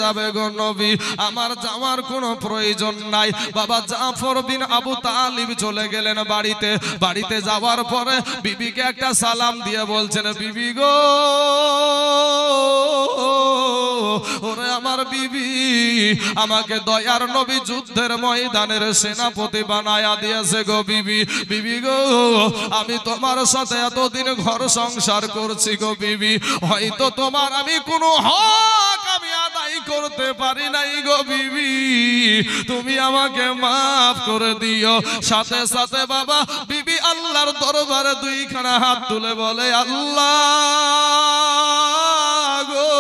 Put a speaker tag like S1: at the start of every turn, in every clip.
S1: যাবে গো নবী, আমার যাওয়ার কোনো প্রয়োজন নাই। বাবা জাফর বিন আবু তালিব চলে গেলেন বাড়িতে। বাড়িতে যাওয়ার পরে বিবিকে একটা সালাম দিয়ে বলছেন, বিবি গো, ওরে আমার বিবি, আমাকে দয়ার নবী যুদ্ধের ময়দানের সেনাপতি বানায়া দিয়েছে গো বিবি। বিবি গো, আমি তোমার সাথে এতদিন ঘর সংসার করছি গো বিবি, হয়তো তোমার আমি কোনো হক আমি আদায় করতে পারি নাই গো বিবি, তুমি আমাকে মাফ করে দিও। সাথে সাথে বাবা বিবি আল্লাহর দরবারে দুইখানা হাত তুলে বলে, আল্লাহ গো,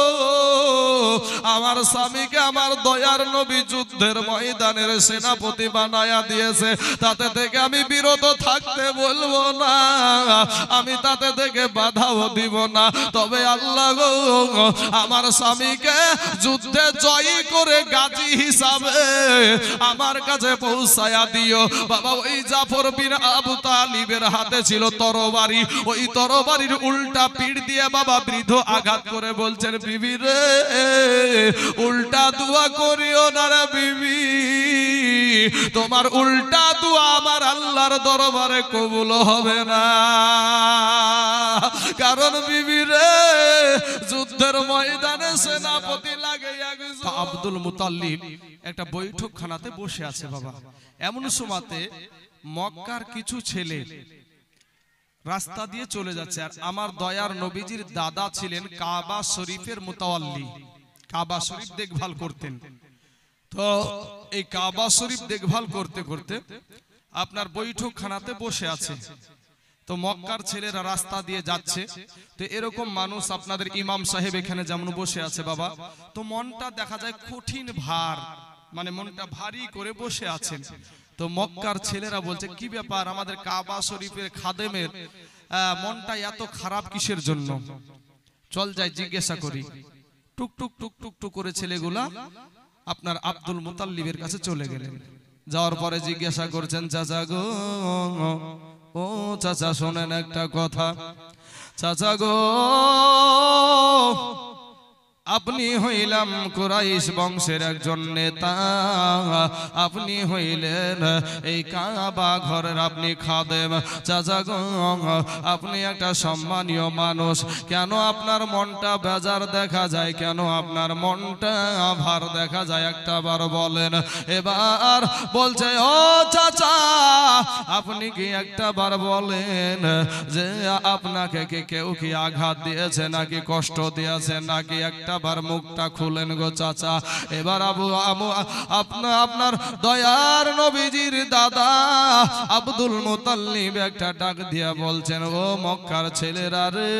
S1: আমার স্বামীকে আমার দয়ার নবী যুদ্ধের ময়দানের সেনাপতি বানায়া দিয়েছে, তাতে থেকে আমি বিরত থাকতে বলবো না, আমি তাতে থেকে বাধাও দিব না। তবে আল্লাহ গো, আমার স্বামীকে যুদ্ধে জয়ী করে গাজী হিসাবে আমার কাছে পৌঁছায়া দিও। বাবা ওই জাফর বিন আবু তালিবের হাতে ছিল তরবারি, ওই তরবারির উল্টা পিঠ দিয়ে বাবা বৃদ্ধ আঘাত করে বলছেন, বিবি রে, উল্টা দোয়া করিও না রে বিবি, তোমার উল্টা দোয়া আমার আল্লাহর দরবারে কবুল হবে না। কারণ বিবি রে, যুদ্ধের ময়দানে সেনাপতি লাগে। আব্দুল মুতাল্লিব একটা বৈঠকখানাতে বসে আছে বাবা। এমন সময়তে মক্কার কিছু ছেলে রাস্তা দিয়ে চলে যাচ্ছে, আর আমার দয়ার নবীজির দাদা ছিলেন কাবা শরীফের মুতাওয়াল্লি, কাবা শরীফ দেখভাল করতেন। তো এই কাবা শরীফ দেখভাল করতে করতে আপনার বৈঠকখানাতে বসে আছে। তো মক্কার ছেলেরা রাস্তা দিয়ে যাচ্ছে, তো এরকম মানুষ আপনাদের ইমাম সাহেব এখানে যেমন বসে আছে বাবা, তো মনটা দেখা যায় কঠিন ভার, মানে মনটা ভারী করে বসে আছেন। তো মক্কার ছেলেরা বলছে, কি ব্যাপার, আমাদের কাবা শরীফের খাদেমের মনটা এত খারাপ কিসের জন্য? চল যাই জিজ্ঞাসা করি। টুক টুক টুক টুক টুক করে ছেলেগুলা আপনার আব্দুল মুতাল্লিবের কাছে চলে গেলেন। যাওয়ার পরে জিজ্ঞাসা করছেন, চাচা গো, ও চাচা শোনেন একটা কথা, চাচা গো, আপনি হইলাম কুরাইশ বংশের একজন নেতা, আপনি হইলেন এই কাবা ঘরের আপনি খাদেম, চাচা গো, আপনি একটা সম্মানীয় মানুষ, কেন আপনার মনটা বেজার দেখা যায়, কেন আপনার মনটা ভার দেখা যায়, একটা বার বলেন। এবার বলছে, ও চাচা, আপনি কি একটা বার বলেন যে আপনাকে কি কেউ কি আঘাত দিয়েছে, নাকি কষ্ট দিয়েছে, নাকি একটা বার মুখটা খুলেন গো চাচা। এবার আপনার দয়ার নবীজির দাদা আব্দুল মুতাল্লিব একটা ডাক দিয়া বলছেন, ও মক্কার ছেলেরা রে,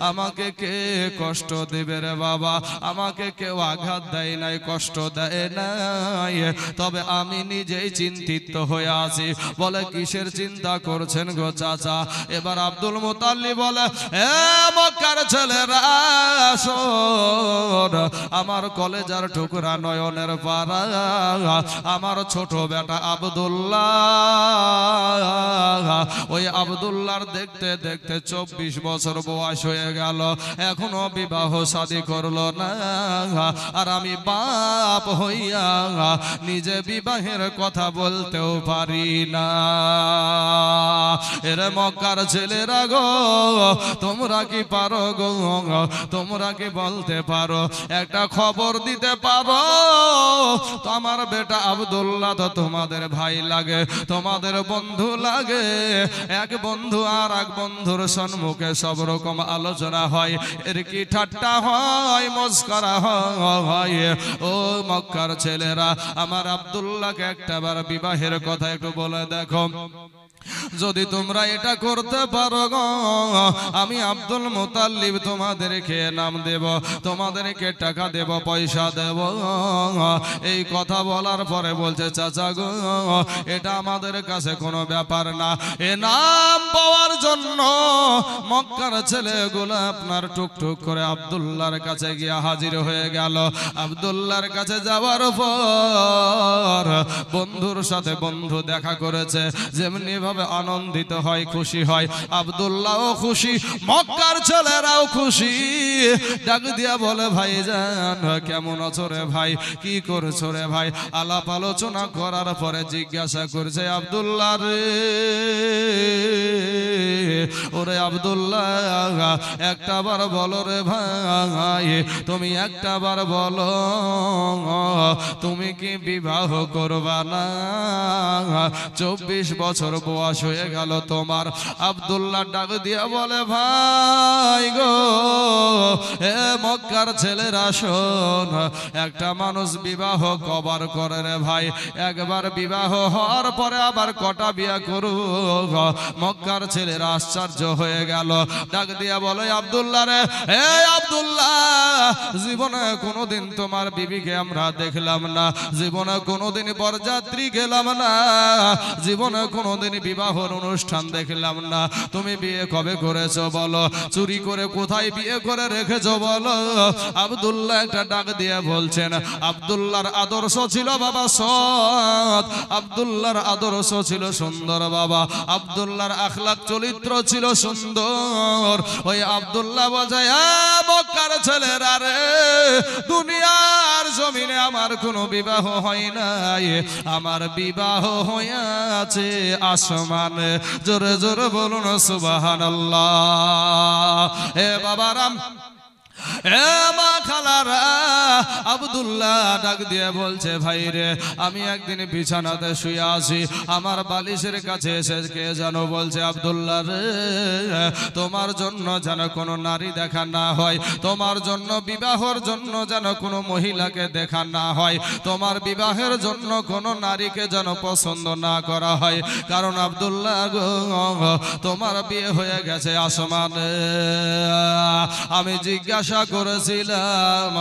S1: আমাকে কে কষ্ট দেবে রে বাবা, আমাকে কেউ আঘাত দেয় নাই, কষ্ট দেয় নাই, তবে আমি নিজেই চিন্তিত হয়ে আছি। বলে, কিসের চিন্তা করছেন গো চাচা? এবার আব্দুল মুতাল্লিব বলে, এ মক্কার ছেলেরা শোন, আমার কলেজার টুকরা নয়নের পারা আমার ছোট বেটা আব্দুল্লাহ, ওই আব্দুল্লাহর দেখতে দেখতে 24 বছর বয়স হয়ে গেল, এখনো বিবাহ শাদী করলো না, আর আমি বাপ হইয়া নিজে বিবাহের কথা বলতেও পারি না। এরে মক্কার ছেলেরা গো, তোমরা কি পারো গো, তোমরা কি বলতে পারো, একটা খবর দিতে পারো, তো আমার বেটা আব্দুল্লাহ তো তোমাদের ভাই লাগে, তোমাদের বন্ধু লাগে, এক বন্ধু আর এক বন্ধুর সম্মুখে সব রকম আলোচনা হয়, এর কি ঠাট্টা হয়, মস্করা হয়। ও মক্কার ছেলেরা, আমার আব্দুল্লাহকে একটাবার বিবাহের কথা একটু বলে দেখো, যদি তোমরা এটা করতে পারো গো, আমি আব্দুল মুতাল্লিব তোমাদেরকে নাম দেব, তোমাদেরকে টাকা দেব, পয়সা দেব। এই কথা বলার পরে বলছে, চাচা গো, এটা আমাদের কাছে কোনো ব্যাপার না, এ নাম পাওয়ার জন্য মক্কার ছেলেগুলো আপনার টুকটুক করে আব্দুল্লাহর কাছে গিয়ে হাজির হয়ে গেল। আব্দুল্লাহর কাছে যাওয়ার পর বন্ধুর সাথে বন্ধু দেখা করেছে, যেমনি ভাবে আনন্দিত হয়, খুশি হয়, আব্দুল্লাহও খুশি, মক্কার ছেলেরাও খুশি, ডাক দিয়া বলে ভাইজান কেমন আছো রে ভাই, কি করছো রে ভাই। আলাপ আলোচনা করার পরে জিজ্ঞাসা করছে আব্দুল্লাহ রে, ওরে আব্দুল্লাহ একটা বার বলো রে ভাই, তুমি একটা বার বলো তুমি কি বিবাহ করবা না? 24 বছর বয়স হয়ে গেল তোমার। আব্দুল্লাহ ডাক দিয়া বলে ভাই গো, এ মক্কার ছেলেরা শোন, একটা মানুষ বিবাহ কবার করে রে ভাই? একবার বিবাহ হওয়ার পরে আবার কটা বিয়া করুক? মক্কার ছেলেরা আশ্চর্য হয়ে গেল। ডাক দিয়া বলে আব্দুল্লাহ রে, হে আব্দুল্লাহ জীবনে কোনোদিন তোমার বিবিকে আমরা দেখলাম না, জীবনে কোনোদিন বরযাত্রী গেলাম না, জীবনে কোনোদিন বিবাহর অনুষ্ঠান দেখলাম না। তুমি বিয়ে কবে করেছো বলো? চুরি করে কোথায় বিয়ে করে রেখেছো বলো? আব্দুল্লাহ একটা ডাক দিয়ে বলছেন, আব্দুল্লাহর আদর্শ ছিল বাবা সৎ, আব্দুল্লাহর আদর্শ ছিল সুন্দর বাবা, আব্দুল্লাহর আখলাক চরিত্র ছিল সুন্দর। ওই আব্দুল্লাহ বলছে মক্কার ছেলেরা রে, দুনিয়ার জমিনে আমার কোনো বিবাহ হয় নাই, আমার বিবাহ হইয়াছে আসমানে। জোরে জোরে বলুন সুবহানাল্লাহ। হে বাবারাম, মা খালারা, আব্দুল্লাহ ডাক দিয়ে বলছে ভাই রে, আমি একদিন বিছানাতে শুয়ে আছি, আমার বালিশের কাছে এসে কে যেন বলছে আব্দুল্লাহ রে, তোমার জন্য যেন কোনো নারী দেখা না হয়, তোমার জন্য বিবাহের জন্য যেন কোনো মহিলাকে দেখা না হয়, তোমার বিবাহের জন্য কোনো নারীকে যেন পছন্দ না করা হয়, কারণ আব্দুল্লাহ গো তোমার বিয়ে হয়ে গেছে আসমানে। আমি জিজ্ঞাসা করেছিলাম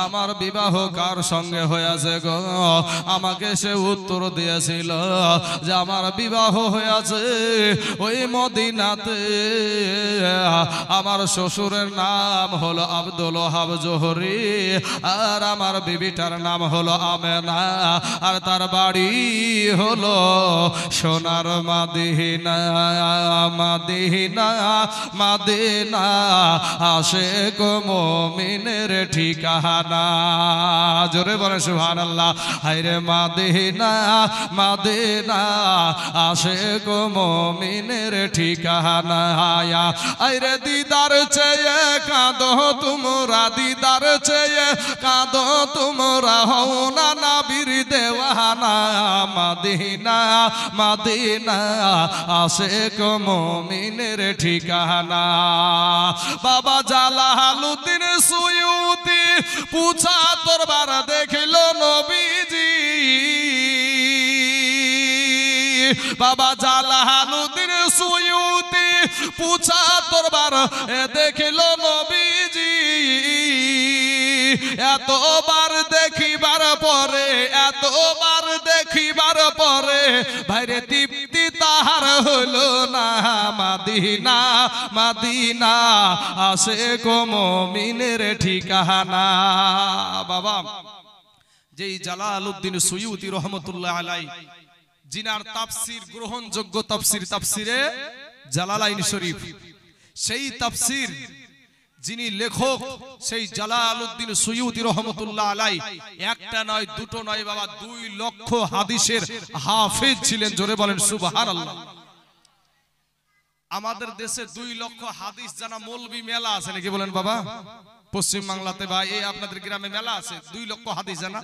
S1: আমার বিবাহ কার সঙ্গে হয়েছে গো? আমাকে সে উত্তর দিয়েছিল যে আমার বিবাহ হয়েছে ওই মদিনাতে, আমার শ্বশুরের নাম হলো আব্দুল ওয়াহাব জোহরি, আর আমার বিবিটার নাম হলো আমেনা, আর তার বাড়ি হলো সোনার মদিনা। মদিনা মদিনা আশিক মুমিনের ঠিকানা। জোরে বলে সুবহানাল্লাহ। হায়রে মদিনা মদিনা আশিক মুমিনের ঠিকানা। আরে দিদার চেয়ে কাঁদো তোমরা, দিদার চেয়ে কাঁদো তোমরা, হও না নবীর দেওয়ানা। মদিনা মদিনা আশিক মুমিনের ঠিকানা। বাবা জালালউদ্দিন সুয়ুতি পুছা দরবার দেখিল নবীজি, বাবা জালালউদ্দিন সুয়ুতি পুছা দরবার দেখিল নবীজি। এতবার দেখিবার পরে, এতবার দেখিবার পরে ভাইরে তৃপ্তি তাহার হলো না। মদিনা মদিনা আশিক মুমিনের ঠিকানা। বাবা যেই জালালউদ্দিন সুয়ুতি রহমতুল্লাহ আলাইহি, জিনার তাফসীর গ্রহণযোগ্য তাফসীর, তাফসীরে জালালাইন শরীফ, সেই তাফসীর যিনি লেখক সেই জালালউদ্দিন সুয়ুতি রহমতুল্লাহ আলাইহি একটা নয় দুটো নয় বাবা 2 লক্ষ হাদিসের হাফেজ ছিলেন। জোরে বলেন সুবহানাল্লাহ। আমাদের দেশে 2 লক্ষ হাদিস জানা মৌলবি মেলা আছে নাকি বলেন বাবা? পশ্চিম বাংলাতে বা এই আপনাদের গ্রামে মেলা আছে 2 লক্ষ হাদিস জানা।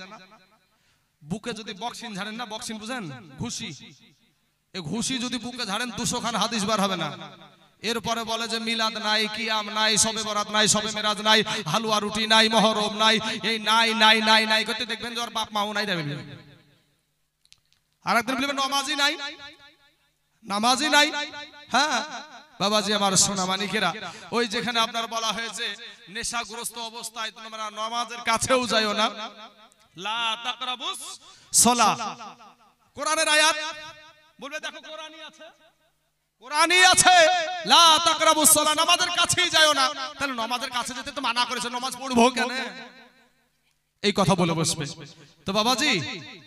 S1: বুকে যদি বক্সিন ঝাড়েন না, বক্সিন বুঝেন, ঘুষি, এই ঘুষি যদি বুকে ঝাড়েন 200 খান হাদিস বার হবে না। এরপরে বলে যে মিলাদ নাই, কিয়াম নাই, শবে বরাত নাই, শবে মেরাজ নাই, হালুয়া রুটি নাই, মহরম নাই, এই নাই নাই নাই নাই করতে দেখবেন যে ওর বাপ মাও নাই দেবেন। আর একদিন বলবেন নামাজি নাই, নামাজি নাই। হ্যাঁ বাবাজি আমার সোনা মানিকেরা, ওই যেখানে আপনার বলা হয়েছে নেশাগ্রস্ত অবস্থায় তোমরা নামাজের কাছেও যাইও না, লা তাকরাবুস সালাহ, কোরআনের আয়াত বলবে, দেখো কোরআনই আছে, কোরআনই আছে, লা তাকরাবুস সালাহ, নামাজের কাছেই যাও না। তাহলে নামাজের কাছে যেতে তো মানা করেছে, নামাজ পড়বো কেন? এই কথা বলে বসবে। তো বাবাজি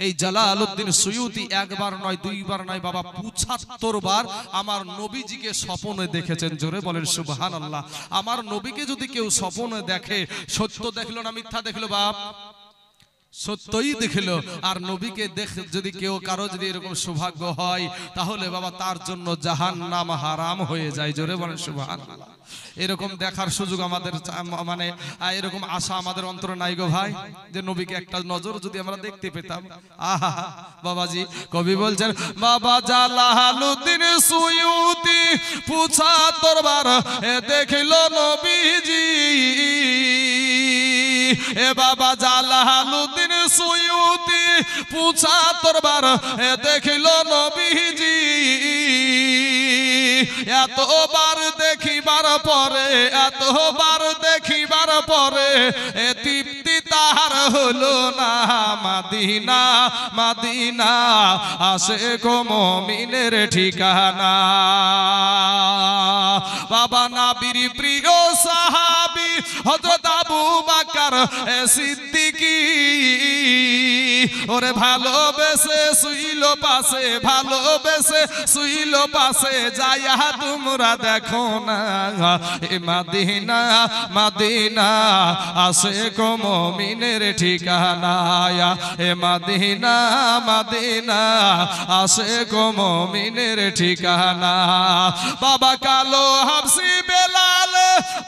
S1: এই জালালউদ্দিন সুয়ুতি একবার নয় দুইবার নয় বাবা ৭৫ বার আমার নবীজিকে স্বপ্নে দেখেছেন। জোরে বলেন সুবহানাল্লাহ। আমার নবীকে যদি কেউ স্বপ্নে দেখে, সত্য দেখলো না মিথ্যা দেখলো বাপ? সত্যই দেখলো। আর নবীকে দেখে যদি কেউ কারো যদি এরকম সৌভাগ্য হয় তাহলে বাবা তার জন্য জাহান্নাম হারাম হয়ে যায়। জোরে বলেন সুবহানাল্লাহ। এরকম দেখার সুযোগ আমাদের মানে এরকম আশা আমাদের অন্তরে নাই গো ভাই, যে নবীকে একটা নজর যদি আমরা দেখতে পেতাম। আহা বাবাজি কবি বলছেন বাবা জালালউদ্দিন সুয়ুতি ৭৫ বার দেখলো নবীজি। এ বাবা জালালউদ্দিন সুয়ুতি ৭৫ বার দেখলো নবীজি। এতবার দেখিবার পরে, এতবার দেখিবার পরে তৃপ্তি তাহার হলো না। মদিনা মদিনা আশিক মুমিনের ঠিকানা। বাবা নবীর প্রিয় সাহাবী হযরত আবু বকর সিদ্দিকী ওরে ভালোবেসে শুইল পাশে, ভালোবেসে শুইল পাশে। যাইয়া তোমরা দেখো না এ মদিনা মদিনা আশিক মুমিনের ঠিকানা। এ মদিনা মদিনা আশিক মুমিনের ঠিকানা। বাবা কালো হাবশি বেলাল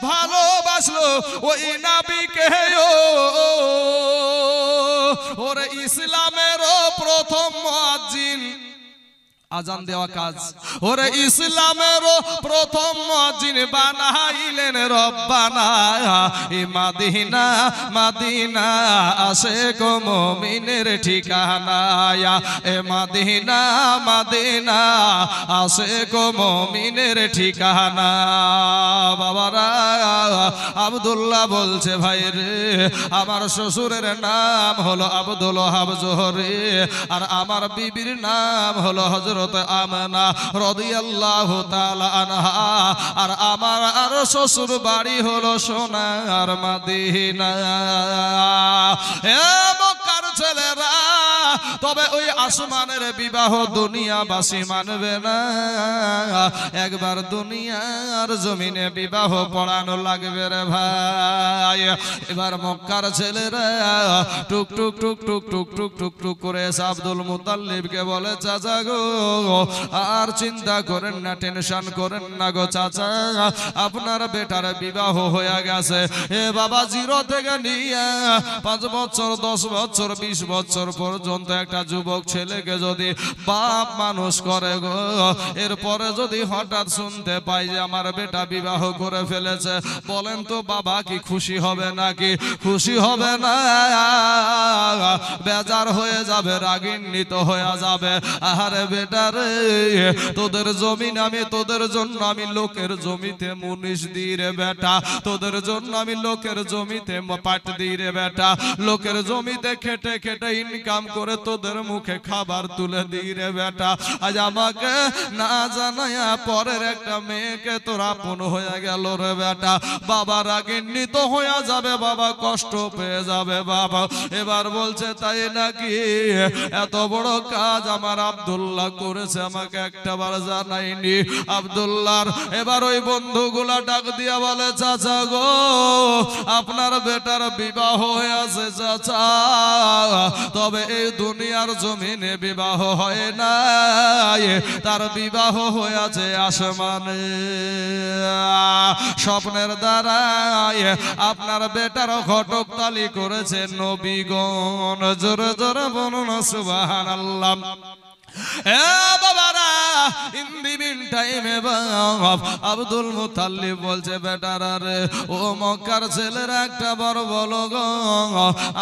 S1: ভালোবাসলো ওই নবীকে। ওরে ইসলামেরও প্রথম মুয়াজ্জিন আজান দেওয়া কাজ। ওরে ইসলামেরও প্রথম মুয়াজ্জিন বানাইলেন রব্বানা। এ মদিনা মদিনা আশিক মুমিনের ঠিকানা। এ মদিনা মদিনা আশিক মুমিনের ঠিকানা। বাবারা আব্দুল্লাহ বলছে ভাই রে আমার শ্বশুরের নাম হলো আব্দুল ওয়াহাব জোহরি, আর আমার বিবির নাম হলো হযরত আমেনা রাদিয়াল্লাহু তাআলা আনহা। আর আমার আর শ্বশুর বাড়ি হলো সোনার মদিনা। এ মক্কার ছেলেরা তবে ওই আসমানের বিবাহ দুনিয়াবাসী মানবে না। একবার দুনিয়ার জমিনে বিবাহ পড়ানো লাগবে রে ভাই। এবার মক্কার ছেলেরা টুক টুক টুক টুক টুক টুক টুক টুক করে আব্দুল মুতাল্লিবকে বলে চাচা গো আর চিন্তা করেন না, টেনশন করেন না গো চাচা, আপনার বেটার বিবাহ হয়ে গেছে। এ বাবা 0 থেকে নিয়ে 5 বছর 10 বছর 20 বছর পর্যন্ত একটা যুবক ছেলেকে যদি বাপ মানুষ করে গো, এরপরে যদি হঠাৎ শুনতে পাই যে আমার বেটা বিবাহ করে ফেলেছে, বলেন তো বাবা কি খুশি হবে নাকি? খুশি হবে না, বেজার হয়ে যাবে, রাগান্বিত হয়ে যাবে। আরে বেটা রে তোদের জমি আমি তোদের জন্য আমি লোকের জমিতে মুনিশ দিই রে বেটা, তোদের জন্য আমি লোকের জমিতে পাট দিই রে বেটা, লোকের জমিতে খেটে খেটে ইনকাম করে তোদের মুখে খাবার তুলে দিই রে বেটা। আজ আমাকে না জানায়া পরের একটা মেয়েকে তোর আপন হয়ে গেল রে বেটা। বাবা রাগান্বিত হয়ে যাবে, বাবা কষ্ট পেয়ে যাবে বাবা। এবার বলছে তাই নাকি? এত বড় কাজ আমার আব্দুল্লাহ করেছে, আমাকে একটাবার জানাইনি। আব্দুল্লাহর এবার ওই বন্ধুগুলা ডাক দিয়া বলে চাচা গো আপনার বেটার বিবাহ হয়েছে চাচা, তবে এই দুনিয়ার জমিনে বিবাহ হয় না, তার বিবাহ হয়েছে আসমানে। স্বপ্নের দ্বারায় আপনার বেটার ঘটকতালি করেছে নবীগণ। জোরে জোরে বলুন সুবহানাল্লাহ। বাবারা ইন দি মিন টাইমে আব্দুল মুতাল্লিব বলছে বেটারা রে ও মক্কার ছেলেরা একটা বড় বলো গো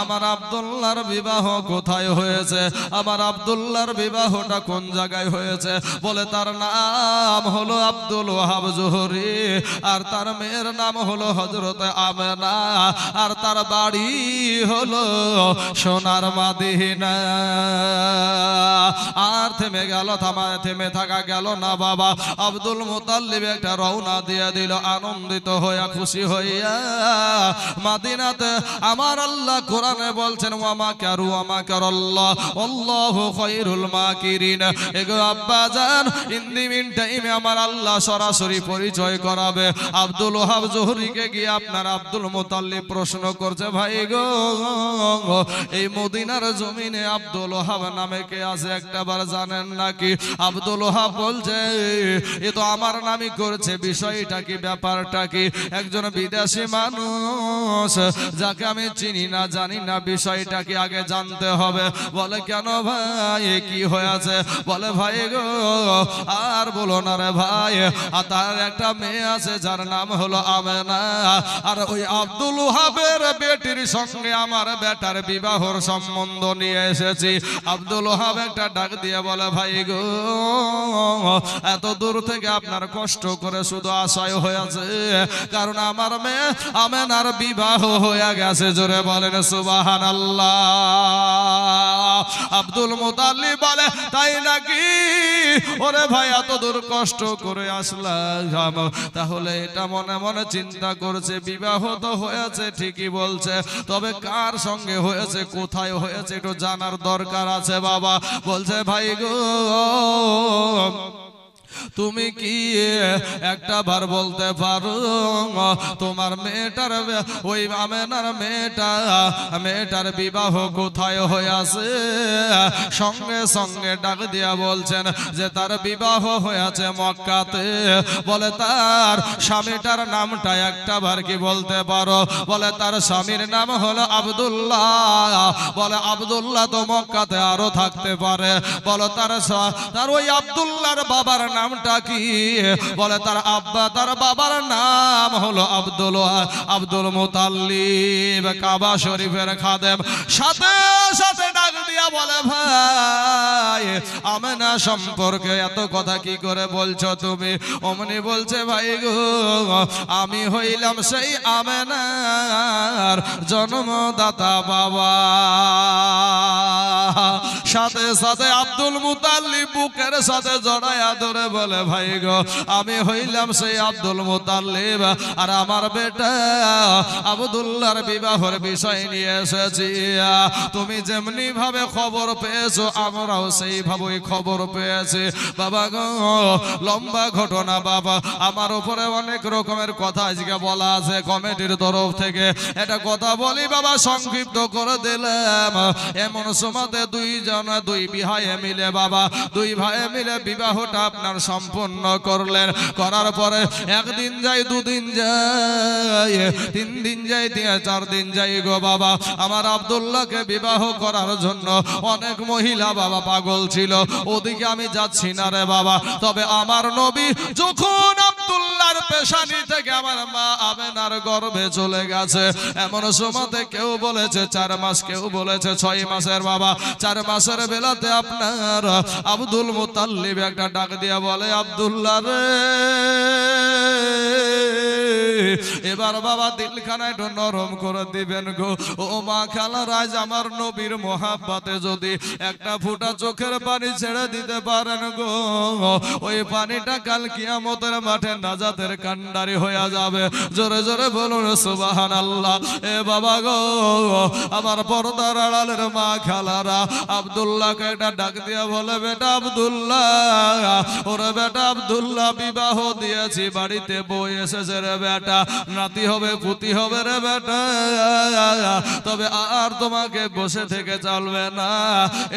S1: আমার আব্দুল্লাহর বিবাহ কোথায় হয়েছে, আমার আব্দুল্লাহর বিবাহটা কোন জায়গায় হয়েছে? বলে তার নাম হলো আব্দুল ওয়াহাব জোহরি, আর তার মেয়ের নাম হলো হযরত আমেনা, আর তার বাড়ি হলো সোনার মদিনা। আর থেমে গেল, থেমে থাক থাকা গেল না বাবা। আব্দুল মুতাল্লিব একটা রওনা দিয়ে দিল আনন্দিত হইয়া খুশি হইয়া মদিনাতে। আমার আল্লাহ কোরআনে বলছেন ওয়ামা কারু ওয়ামা কারাল্লাহ আল্লাহু খায়রুল মাকিরিন। এগো আব্বা জান ইন দি মিন টাইমে আমার আল্লাহ সরাসরি পরিচয় করাবে। আব্দুল ওহাব জোহরীকে গিয়ে আপনার আব্দুল মুতাল্লিব প্রশ্ন করছে ভাই গো এই মদিনার জমিনে আব্দুল ওহাব নামে কে আছে একটাবার জানেন নাকি? আব্দুল ওহাব বলছে এ তো আমার নামই করছে, বিষয়টা কি ব্যাপারটা কি? একজন বিদেশি মানুষ যাকে আমি চিনি না জানি না, বিষয়টা কি আগে জানতে হবে। বলে কেন ভাই কি হয়েছে? বলে ভাই গো আর বলো না রে ভাই, আর তার একটা মেয়ে আছে যার নাম হলো আমেনা, আর ওই আব্দুল ওহাবের বেটির সঙ্গে আমার বেটার বিবাহর সম্বন্ধ নিয়ে এসেছি। আব্দুল ওহাব একটা ডাক দিয়ে বলে ভাই গো এত দূর থেকে আপনার কষ্ট করে শুধু আশায় হয়েছে, কারণ আমার মেয়ে আমেনার বিবাহ হয়ে গেছে। জোরে বলেন সুবহানাল্লাহ। আব্দুল মুতাল্লিব বলে তাই নাকি? ওরে ভাই এত দূর কষ্ট করে আসলাম, তাহলে এটা মনে মনে চিন্তা করছে বিবাহ তো হয়েছে ঠিকই বলছে, তবে কার সঙ্গে হয়েছে কোথায় হয়েছে একটু জানার দরকার আছে বাবা। বলছে ভাই গো তুমি কি একটা বার বলতে পারো তোমার মেয়েটার ওই আমেনার মেয়েটার বিবাহ কোথায় হয়েছে? সঙ্গে সঙ্গে ডাক দিয়া বলছেন যে তার বিবাহ হয়েছে মক্কাতে। বলে তার স্বামীটার নামটা একটা বার কি বলতে পারো? বলে তার স্বামীর নাম হলো আব্দুল্লাহ। বলে আব্দুল্লাহ তো মক্কাতে আরো থাকতে পারে। বলো তার ওই আব্দুল্লাহর বাবার নামটা কি? বলে তার বাবার নাম হলো আব্দুল মুতাল্লিব, কাবা শরীফের খাদেম। সাথে সাথে ডাক দিয়া বলে ভাই আমেনা সম্পর্কে এত কথা কি করে বলছো তুমি? অমনি বলছে ভাই গো আমি হইলাম সেই আমেনার জন্মদাতা বাবা। সাথে সাথে আব্দুল মুতাল্লিব বুকের সাথে জড়ায়া ধরে বলে ভাই গো আমি হইলাম সেই আব্দুল মুতাল্লিব, আর আমার বেটা আব্দুল্লাহর বিবাহের বিষয় নিয়ে এসেছি। তুমি যেমনি ভাবে খবর পেয়েছো আমরাও সেইভাবেই খবর পেয়েছি বাবা গো। লম্বা ঘটনা বাবা, আমার উপরে অনেক রকমের কথা আজকে বলা আছে কমিটির তরফ থেকে। এটা কথা বলি বাবা, সংক্ষিপ্ত করে দিলাম। এমন সময়তে দুই ভাই মিলে বাবা, দুই ভাই মিলে বিবাহটা আপনার সম্পন্ন করলেন। করার পরে একদিন যাই, দুদিন যাই, 3 দিন যাই, 4 দিন যাই গো বাবা। আমার আব্দুল্লাহকে বিবাহ করার জন্য অনেক মহিলা বাবা পাগল ছিল, ওদিকে আমি যাচ্ছি না রে বাবা। তবে আমার নবী যখন আব্দুল্লাহর পেশানি থেকে আমার মা আমেনার গর্ভে চলে গেছে, এমন সময়তে কেউ বলেছে 4 মাস, কেউ বলেছে 6 মাসের বাবা। 4 মাসের বেলাতে আপনার আব্দুল মুতাল্লিব একটা ডাক দিয়া বলে আব্দুল্লাহ রে এবার বাবা দিলখানা একটু নরম করে দিবেন গো। ও মা খালারাজ আমার নবীর মোহাব্বতে যদি একটা ফোঁটা চোখের পানি ছেড়ে দিতে পারেন গো, ওই পানিটা কাল কিয়ামতের মাঠে নাজাতের কান্ডারি হয়ে যাবে। জোরে জোরে বলুন সুবহানাল্লাহ। এ বাবা গো আমার পর্দার আড়ালের মা খালারা আব্দুল্লাহকে একটা ডাক দিয়া বলে বেটা আব্দুল্লাহ, ওরে বেটা আব্দুল্লাহ বিবাহ দিয়েছি, বাড়িতে বউ এসেছে রে বেটা, নাতি হবে পুতি হবে রে বেটা, তবে আর তোমাকে বসে থেকে চলবে না,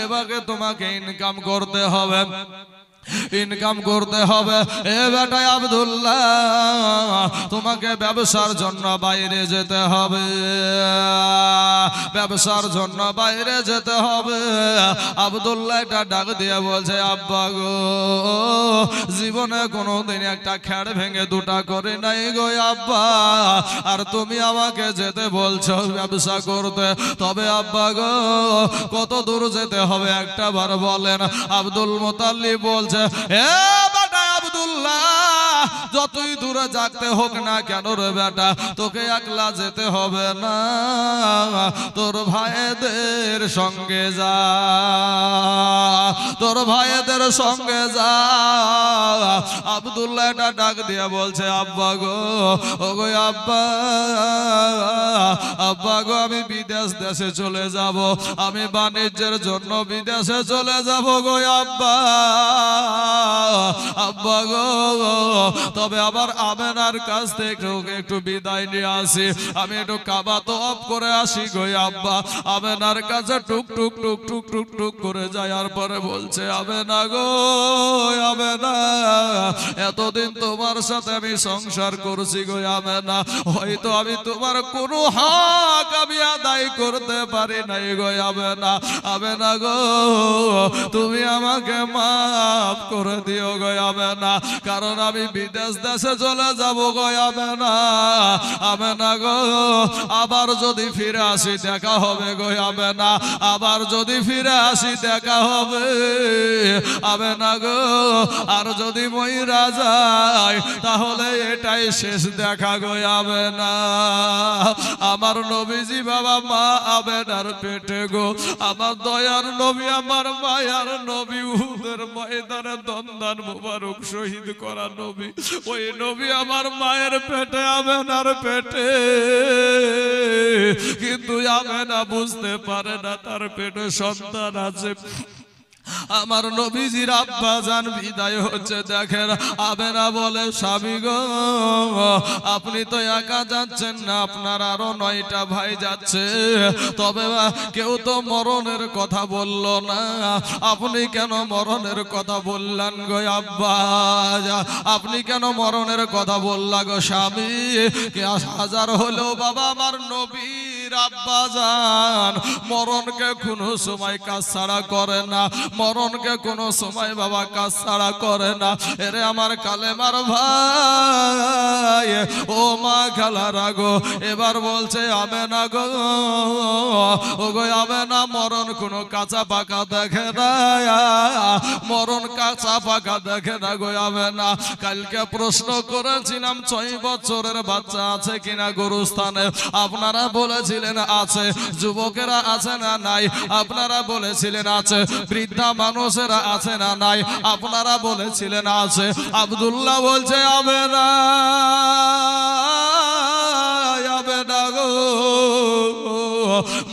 S1: এবারে তোমাকে ইনকাম করতে হবে, ইনকাম করতে হবে। এ বেটা আব্দুল্লাহ তোমাকে ব্যবসার জন্য বাইরে যেতে হবে, ব্যবসার জন্য বাইরে যেতে হবে। আব্দুল্লাহ একটা ডাক দিয়ে বলছে আব্বা গো জীবনে কোনোদিন একটা খ্যাড় ভেঙে 2টা করে নাই গো আব্বা, আর তুমি আমাকে যেতে বলছো ব্যবসা করতে, তবে আব্বা গো কত দূর যেতে হবে একটা বার বলেন। আব্দুল মুতাল্লিব বলছে এ বেটা আব্দুল্লাহ যতই দূরে যাতে হোক না কেন রে বেটা, তোকে একলা যেতে হবে না, তোর ভাইদের সঙ্গে যা, তোর ভাইদের সঙ্গে যা। আব্দুল্লাহ এটা ডাক দিয়ে বলছে, আব্বা গো, ও গো আব্বা, আব্বা গো, আমি বিদেশ দেশে চলে যাব, আমি বাণিজ্যের জন্য বিদেশে চলে যাব গো আব্বা, আব্বা গো। তবে আবার আমেনার কাছ থেকে একটু বিদায় নিয়ে আসি, আমি একটু কাবা তওয়াফ করে আসি গো আব্বা। আমেনার কাছে টুক টুক টুক টুক টুক টুক করে যাওয়ার পরে বলছে, আমেনা গো, আমেনা, এতদিন তোমার সাথে আমি সংসার করছি গো আমেনা, হয়তো আমি তোমার কোনো হক আমি আদায় করতে পারি নাই গো আমেনা, আমেনা গো, তুমি আমাকে মাফ করে দিও গো আমেনা, কারণ আমি বিদেশ দেশে চলে যাব গো আমেনা, আমেনা গো। আবার যদি ফিরে আসি দেখা হবে গো আমেনা, আবার যদি ফিরে আসি দেখা হবে আমেনা গো। আর যদি মইরা যায় তাহলে এটাই শেষ দেখা গো আমেনা। আমার নবীজি বাবা মা আমেনার পেটে গো, আমার দয়ার নবী, আমার মায়ার নবী, উহুদের ময়দানে দন্দান মুবারক শহীদ করা নবী, ওই নবী আমার মায়ের পেটে, আমেনার পেটে। কিন্তু আমেনা বুঝতে পারে না তার পেটে সন্তান আছে। আমার নবীজির আব্বা জান বিদায় হচ্ছে, দেখেন আমেনা বলে, স্বামী গো, আপনি তো একা যাচ্ছেন না, আপনার আরো 9টা ভাই যাচ্ছে, তবে কেউ তো মরণের কথা বলল না, আপনি কেন মরণের কথা বললেন গো আব্বা, আপনি কেন মরণের কথা বললা গো স্বামী? হাজার হলেও বাবা আমার নবীর আব্বা জান মরণকে কোনো সময় কাজ ছাড়া করে না, মরণকে কোনো সময় বাবা কাজ ছাড়া করে না। এরে আমার কালেমার ভাই, ও মা খালারা গো, এবার বলছে আমেনা গো, ও গো আমেনা, মরণ কোনো কাঁচা পাকা দেখে না, মরণ কাঁচা পাকা দেখে না গো আমেনা। কালকে প্রশ্ন করেছিলাম 6 বছরের বাচ্চা আছে কিনা গরুস্থানে, আপনারা বলেছিলেন আছে। যুবকেরা আছে না নাই, আপনারা বলেছিলেন আছে। বৃদ্ধা মানুষেরা আছে না নাই, আপনারা বলেছিলেন আছে। আব্দুল্লাহ বলছে আমেনা, আমেনা গো,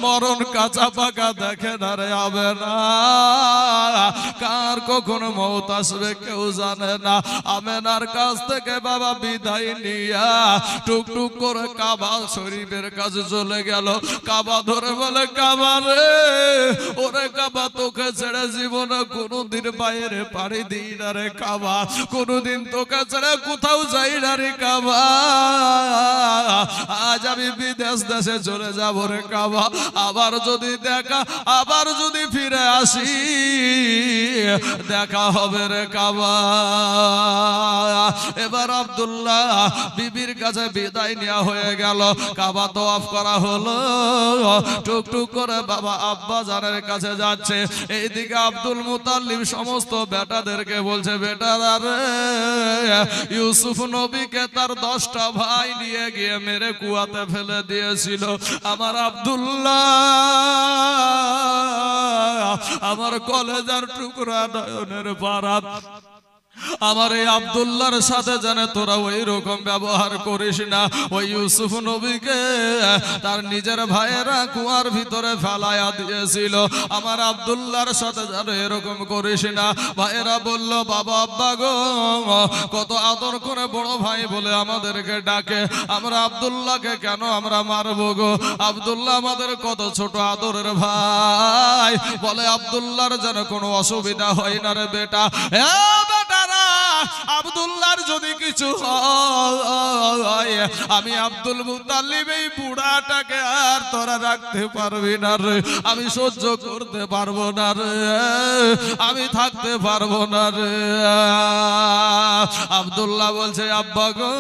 S1: মরণ কাঁচা পাকা দেখে না রে আমেনা, কার কখন মওত আসবে কেউ জানে না। আমেনার কাছ থেকে বাবা বিদায় নিয়া টুক টুক করে কাবা শরীফের কাছে চলে গেল। কাবা ধরে বলে, কাবা রে, ওরে কাবা, তোকে ছেড়ে জীবনে কোনোদিন বাইরে পাড়ি দিই না রে কাবা, কোনোদিন তোকে ছেড়ে কোথাও যাই না রে কাবা, আজ আমি বিদেশ দেশে চলে যাব রে কাবা, আবার যদি দেখা, আবার যদি ফিরে আসি দেখা হবে রে কাবা। এবার আব্দুল্লাহ বিবির কাছে বিদায় নেওয়া হয়ে গেল, কাবা তওয়াফ করা হলো, টুক টুক করে বাবা আব্বা জানের কাছে যাচ্ছে। এইদিকে আব্দুল মুতাল্লিব সমস্ত বেটাদেরকে বলছে, বেটারা রে, ইউসুফ নবীকে তার 10টা ভাই নিয়ে গিয়ে মেরে কুয়াতে ফেলে দিয়েছিল। আমার আব্দুল্লাহ, আমার কলেজার টুকরা, নয়নের পারা, আমার এই আব্দুল্লাহর সাথে জানে তোরা ওই রকম ব্যবহার করিস না। ওই ইউসুফ নবীকে তার নিজের ভাইয়েরা কুয়ার ভিতরে ফেলায়া দিয়েছিল, আমার আব্দুল্লাহর সাথে জানে এরকম করিস না। ভাইয়েরা বলল, বাবা আব্বা গো, কত আদর করে বড় ভাই বলে আমাদেরকে ডাকে, আমরা আব্দুল্লাহকে কেন আমরা মারবো গো? আব্দুল্লাহ আমাদের কত ছোট আদরের ভাই, বলে আব্দুল্লাহর যেন কোনো অসুবিধা হয় না রে বেটা। আব্দুল্লাহর যদি কিছু হয়, আমি আব্দুল মুতাল্লিব এই বুড়াটাকে আর তোরা রাখতে পারবি না রে, আমি সহ্য করতে পারবো না রে, আমি থাকতে পারবো না রে। আব্দুল্লাহ বলছে, আব্বা গো,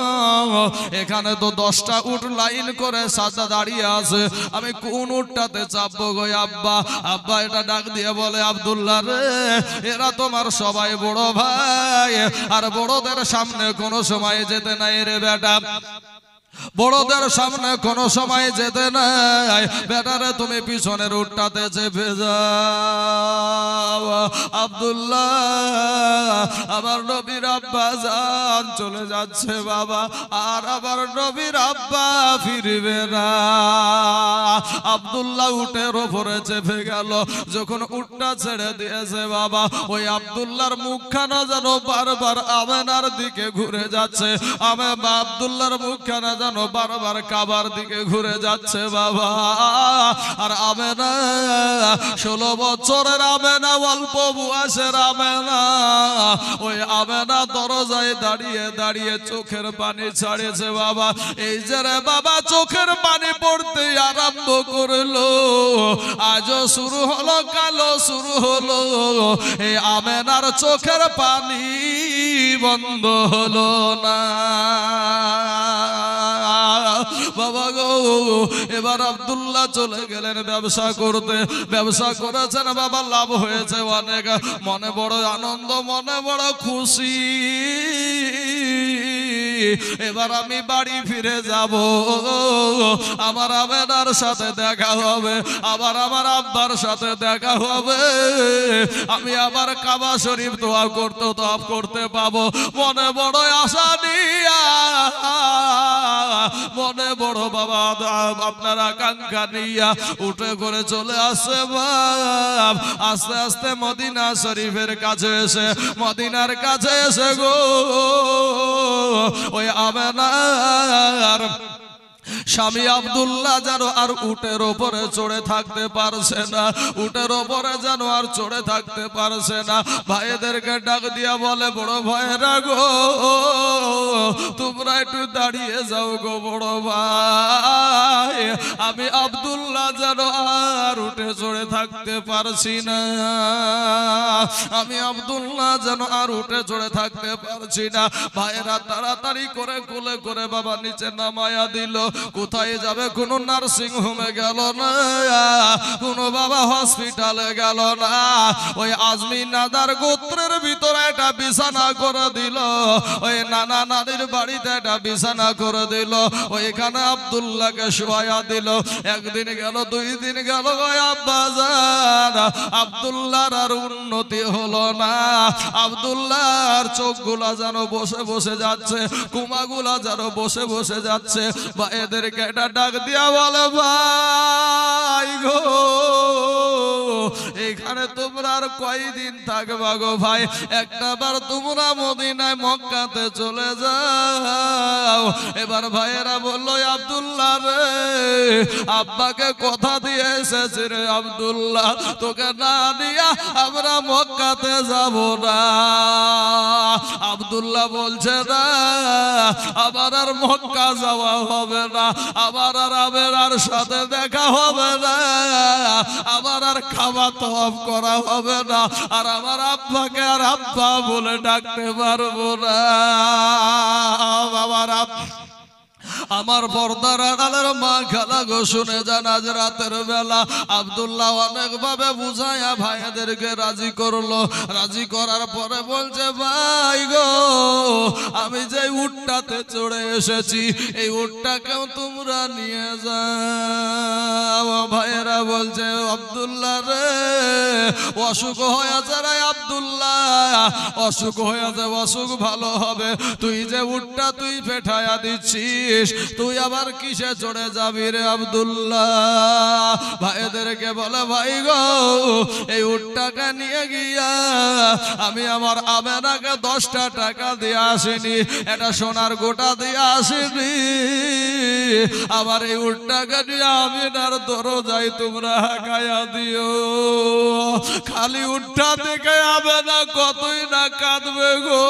S1: এখানে তো 10টা উট লাইন করে সাজা দাঁড়িয়ে আছে, আমি কোন উটটাতে চাপবো গো আব্বা? আব্বা এটা ডাক দিয়ে বলে, আব্দুল্লাহ রে, এরা তোমার সবাই বড় ভাই, আর বড় বড়দের সামনে কোনো সময় যেতে নাই রে বেটা, বড়দের সামনে কোনো সময় যেতে নাই বেটারে, তুমি পিছনের উটটাতে চেপে যাও। আব্দুল্লাহ আমার নবীর আব্বা জান চলে যাচ্ছে বাবা, আর আমার নবীর আব্বা ফিরবে না। আব্দুল্লাহ উটের ওপরে চেপে গেল, যখন উটটা ছেড়ে দিয়েছে বাবা, ওই আব্দুল্লাহর মুখখানা যেন বারবার আমেনার দিকে ঘুরে যাচ্ছে, আব্দুল্লাহর মুখখানা যেন বারবার কাবার দিকে ঘুরে যাচ্ছে বাবা। আর আমেনা 16 বছরের আমেনা, অল্প বয়সের আমেনা, ওই আমেনা দরজায় দাঁড়িয়ে দাঁড়িয়ে চোখের পানি ছাড়িয়েছে বাবা। এই যে রে বাবা চোখের পানি পড়তে আরম্ভ করলো, আজও শুরু হলো, কালো শুরু হলো, এই আমেনার চোখের পানি বন্ধ হলো না বাবা গো। এবার আব্দুল্লাহ চলে গেলেন ব্যবসা করতে, ব্যবসা করেছেন বাবা, লাভ হয়েছে অনেক, মনে বড় আনন্দ, মনে বড় খুশি। এবার আমি বাড়ি ফিরে যাব, আমার আমেনার সাথে দেখা হবে, আবার আমার আব্বার সাথে দেখা হবে, আমি আবার কাবা শরীফ দোয়া করতে পাবো, মনে বড় আশা নিয়া, মনে বড় বাবা আপনার আকাঙ্ক্ষা নিয়া উঠে করে চলে আসে বাপ। আস্তে আস্তে মদিনা শরীফের কাছে এসে, মদিনার কাছে এসে গো ওই আমেনার স্বামী আব্দুল্লাহ যেন আর উটের ওপরে চড়ে থাকতে পারছে না, উটের ওপরে যেন আর চড়ে থাকতে পারছে না। ভাইদেরকে ডাক দিয়া বলে, বড় ভাইরা গো তোমরা একটু দাঁড়িয়ে যাও গো বড় ভাই, আমি আব্দুল্লাহ যেন আর উঠে চড়ে থাকতে পারছি না, আমি আব্দুল্লাহ যেন আর উঠে চড়ে থাকতে পারছি না। ভাইরা তাড়াতাড়ি করে কোলে করে বাবা নিচে নামায়া দিল। কোথায় যাবে? কোন নার্সিং হোমে গেল না, কোন বাবা হসপিটালে গেল না, ওই আজমি নাদার গোত্রের ভিতরে একটা বিছানা করে দিল, ওই নানা নানির বাড়িতে একটা বিছানা করে দিল, ওইখানে আব্দুল্লাহকে শোয়া দিল। একদিন গেল, 2 দিন গেল, ওই আব্বাজান আব্দুল্লাহর আর উন্নতি হলো না। আব্দুল্লাহর চোখগুলা যেন বসে বসে যাচ্ছে, কুমাগুলা যেন বসে বসে যাচ্ছে। বা এদেরকে এটা ডাক দিয়া বলে, ভাই গো এখানে তোমরা আর কয়দিন থাকবা গো ভাই, একটা বার তোমরা মদিনায় মক্কাতে চলে যাও। এবার ভাইয়েরা বললো, আব্দুল্লাহ রে আব্বাকে কথা দিয়ে এসেছে রে আব্দুল্লাহ, তোকে না দিয়া আমরা মক্কাতে যাব না। আব্দুল্লাহ বলছে না আবার আর মক্কা যাওয়া হবে না, আবার আর আমেনার সাথে দেখা হবে না, আবার আর খাওয়া তওয়াফ করা হবে না, আর আমার আব্বাকে আর আব্বা বলে ডাকতে পারবো না। আমার পর্দার আড়ালের মা খালা গো শুনে যান, আজ রাতের বেলা আব্দুল্লাহ অনেক ভাবে বুঝাইয়া ভাইদেরকে রাজি করলো। রাজি করার পরে বলছে, ভাই গো আমি যে উটটাতে চড়ে এসেছি এই উটটাকেও তোমরা নিয়ে যাও। ভাইয়েরা বলছে, আব্দুল্লাহ রে অসুখ হয়েছে রে আব্দুল্লাহ, অসুখ হয়েছে, অসুখ ভালো হবে, তুই যে উটটা তুই পেঠায়া দিচ্ছিস, তুই আবার কিসে চড়ে যাবি রে আব্দুল্লাহ? ভাইদেরকে বলে, ভাই গো এই উটটাকে নিয়ে গিয়া আমি আমার আমেনাকে 10টা টাকা দিয়ে আসিনি, এটা সোনার গোটা দিয়ে আসিনি, আবার এই উটটাকে নিয়ে আমিনার দরজায় তোমরা হাঁকাইয়া দিও। খালি উটটা দেখে আমেনা কতই না কাঁদবে গো,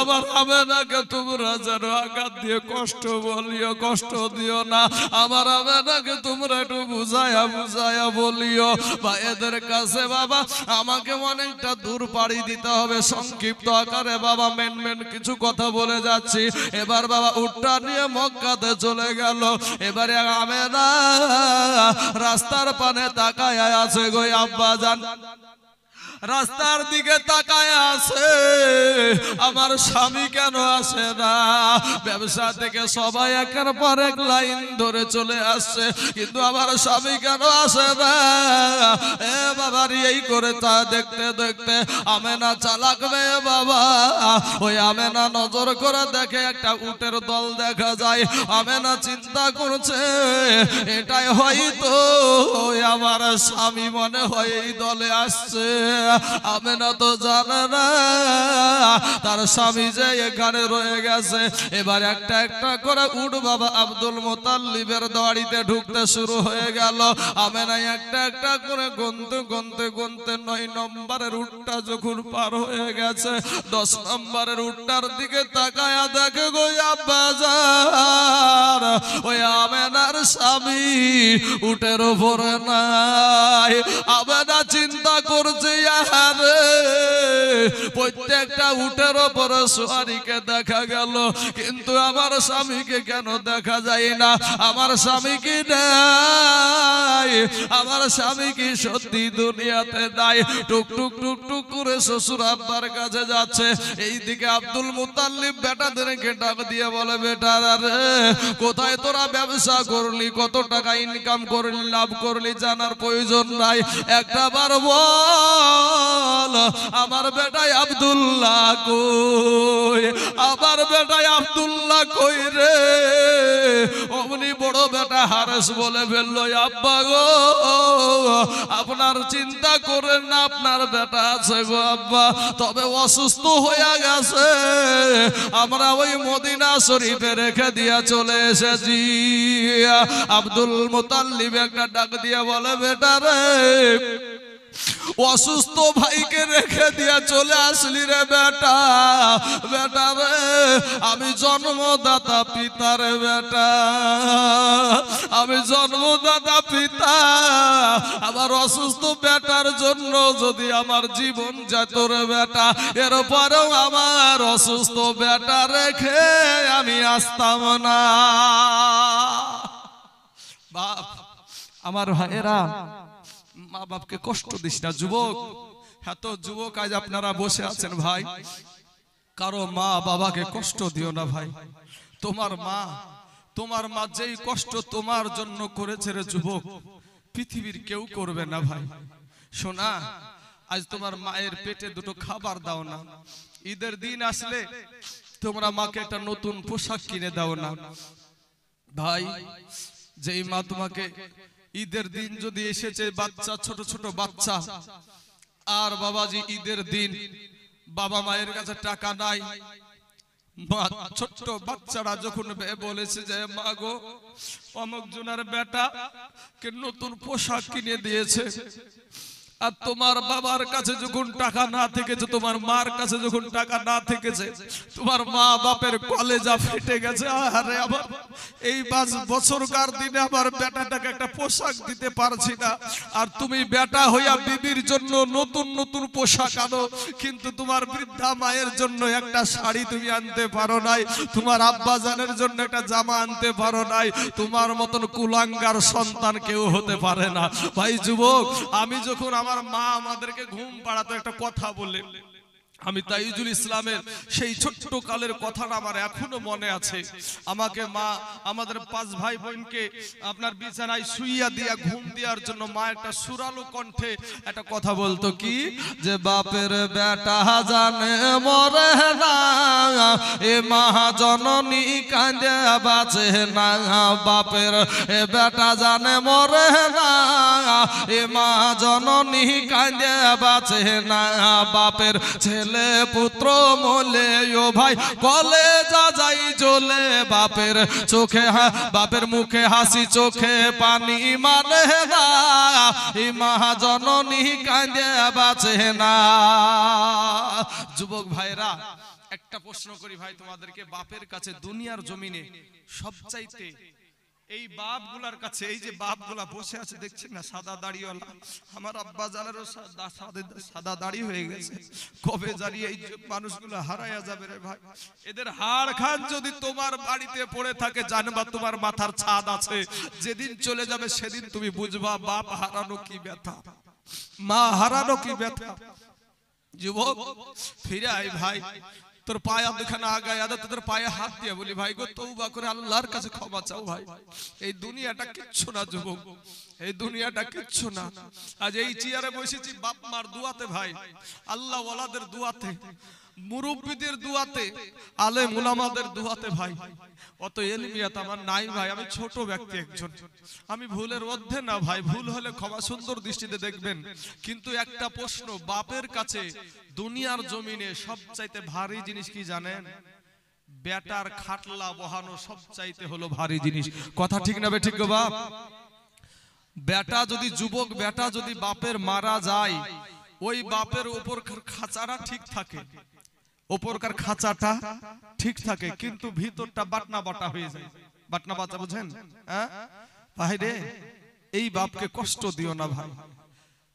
S1: আমার আমেনাকে তোমরা যেন আঘাত দিয়ে কষ্ট বলিও, কষ্ট দিও না, আমার আমেনাকে তোমরা একটু বুঝায়া বুঝায়া বলিও। বা এদের কাছে বাবা আমাকে অনেকটা দূর পাড়ি দিতে হবে, সংক্ষিপ্ত আকারে বাবা মেন কিছু কথা বলে যাচ্ছি। এবার বাবা উটটা নিয়ে মক্কাতে চলে গেল। এবারে আমেনা রাস্তার পানে তাকায় আছে গো আব্বা জান, রাস্তার দিকে তাকায় আছে, আমার স্বামী কেন আসে না? ব্যবসা থেকে সবাই একের পর এক লাইন ধরে চলে আসছে, কিন্তু আমার স্বামী কেন আসে না? এ বাবার এই করে তা দেখতে দেখতে আমেনা চালাক মেয়ে বাবা, ওই আমেনা নজর করে দেখে একটা উটের দল দেখা যায়। আমেনা চিন্তা করছে এটাই হয়তো আমার স্বামী মনে হয় এই দলে আসছে। আমেনা তো জানে না তার স্বামী যে এখানে রয়ে গেছে। এবার একটা একটা করে উট বাবা আব্দুল মুতাল্লিবের দাড়িতে ঢুকতে শুরু হয়ে গেল। আমেনা একটা একটা করে গুনতে গুনতে গুনতে 9 নম্বরের উটটা যখন পার হয়ে গেছে, 10 নম্বরের উটটার দিকে তাকায়া দেখে গো আব্বাজান, ওই আমেনার স্বামী উটের উপরে নাই। আমেনা চিন্তা করছে আরে প্রত্যেকটা উটের উপরে সওয়ারিকে দেখা গেল, কিন্তু আমার স্বামীকে কেন দেখা যায় না? আমার স্বামী কি নাই? আমার স্বামী কি সত্যি দুনিয়াতে নাই? টুক টুক টুক টুক করে শ্বশুর আব্বার কাছে যাচ্ছে। এইদিকে আব্দুল মুতাল্লিব বেটাদেরকে ডাক দিয়ে বলে, বেটারা রে, কোথায় তোরা ব্যবসা করলি, কত টাকা ইনকাম করলি, লাভ করলি, জানার প্রয়োজন নাই, একটা বার বল আমার বেটাই আব্দুল্লাহ কই? আমার বেটাই আব্দুল্লাহ কই রে? অমনি বড় বেটা হারেস বলে ফেললো, আব্বা গো আপনার চিন্তা করেন না, আপনার বেটা আছে গো আব্বা, তবে অসুস্থ হয়ে গেছে, আমরা ওই মদিনা শরীফে রেখে দিয়া চলে এসেছি। আব্দুল মুতাল্লিব একটা ডাক দিয়ে বলে, বেটা রে, অসুস্থ ভাইকে রেখে দিয়া চলে আসলি রে বেটা? বেটা রে, আমি জন্মদাতা পিতার বেটা, আমি জন্মদাতা পিতা। আমার অসুস্থ বেটার জন্য যদি আমার জীবন যেত রে বেটা, এরপরেও আমার অসুস্থ বেটা রেখে আমি আসতাম না। বাপ, আমার ভাইয়েরা, মা বাপকে কষ্ট দিস না যুবক। এত যুবক আজ আপনারা বসে আছেন ভাই, কারো মা বাবাকে কষ্ট দিও না ভাই। তোমার মা যেই কষ্ট তোমার জন্য করেছে রে যুবক, পৃথিবীর কেউ করবে না ভাই। শোনা, আজ তোমার মায়ের পেটে দুটো খাবার দাও না, ঈদের দিন আসলে তোমরা মাকে একটা নতুন পোশাক কিনে দাও না ভাই। যেই মা তোমাকে ঈদের দিন যদি এসেছে, বাচ্চা, ছোট ছোট বাচ্চা, আর বাবাজি ঈদের দিন বাবা মায়ের কাছে টাকা নাই, ছোট্ট বাচ্চারা যখন বলেছে যে মা গো অমুক জনের বেটা কে নতুন পোশাক কিনে দিয়েছে, আর তোমার বাবার কাছে যখন টাকা না থেকেছে, তোমার মার কাছে যখন টাকা না থেকেছে, তোমার মা বাপের কলেজা ফেটে গেছে। আরে আবার এই 5 বছরকার দিনে আমার বেটাটাকে একটা পোশাক দিতে পারছি না, আর তুমি বেটা হইয়া বিবির জন্য নতুন নতুন পোশাক আনো, কিন্তু তোমার বৃদ্ধা মায়ের জন্য একটা শাড়ি তুমি আনতে পারো নাই, তোমার আব্বা জানের জন্য একটা জামা আনতে পারো নাই। তোমার মতন কুলাঙ্গার সন্তান কেউ হতে পারে না ভাই। যুবক, আমি যখন আমার মা আমাদেরকে ঘুম পাড়াতে একটা কথা বলে, আমি তাইজুল ইসলামের সেই ছোট্ট কালের কথাটা আমার এখনো মনে আছে। আমাকে মা আমাদের 5 ভাই বোনকে আপনার বিছানায় শুইয়া দিয়া ঘুম দেওয়ার জন্য মা একটা সুরালো কণ্ঠে একটা কথা বলতো, কি যে বাপের বেটা জানে মরে না, এ মা জননী কাঁদে বাঁচে না, বাপের বেটা জানে মরে না, এ মা জননী কাঁদে বাঁচে না, বাপের ছেলে পুত্র মোলে ও ভাই কলেজা যাই জ্বলে, বাপের চোখে বাপের মুখে হাসি চোখে পানি মানে না, এই মা জননী কাঁদে বাঁচে না। যুবক ভাইরা, একটা প্রশ্ন করি ভাই তোমাদেরকে, বাপের কাছে দুনিয়ার জমিনে সবচাইতে এই বাপগুলার কাছে, এই যে বাপগুলা বসে আছে দেখছেন না, সাদা দাড়িওয়ালা, আমার আব্বা জানেরও সাদা দাড়ি হয়ে গেছে, কবে জানি এই মানুষগুলো হারাইয়া যাবে রে ভাই। এদের হাড় খান যদি তোমার বাড়িতে পড়ে থাকে, জানবা তোমার মাথার ছাদ আছে, যেদিন চলে যাবে সেদিন তুমি বুঝবা বাপ হারানো কি ব্যথা, মা হারানো কি ব্যথা। যুবক ফিরে আয় ভাই, তোর পায়ে দুখানা আগায় আদা তোদের পায়ে হাত দিয়ে বলি ভাই গো তওবা করে আল্লাহর কাছে ক্ষমা চাও ভাই। এই দুনিয়াটা কিচ্ছু না যুবক, এই দুনিয়াটা কিচ্ছু না। আজ এই চেয়ারে বসেছি বাপ মার দুয়াতে ভাই, আল্লাহ ওয়ালাদের দুয়াতে, মুরব্বিদের দুয়াতে, আলেম উলামাদের দুয়াতে ভাই। অত এলমিয়াত আমার নাই ভাই, আমি ছোট ব্যক্তি একজন, আমি ভুলের মধ্যে না ভাই, ভুল হলে ক্ষমা সুন্দর দৃষ্টিতে দেখবেন। কিন্তু একটা প্রশ্ন, বাপের কাছে দুনিয়ার জমিনে সবচাইতে ভারী জিনিস কি জানেন? বেটার খাটলা বহানো সবচাইতে হলো ভারী জিনিস। কথা ঠিক না বেঠিক গো বাপ? বেটা যদি, যুবক বেটা যদি বাপের মারা যায়, ওই বাপের উপর খাঁচাটা ঠিক থাকে, উপরকার খাঁচাটা ঠিক থাকে, কিন্তু ভিতরটা বাটনা বাটা হয়ে যায়। বাটনা বাটা বুঝেন? হ্যাঁ ভাই রে, এই বাপকে কষ্ট দিও না ভাই।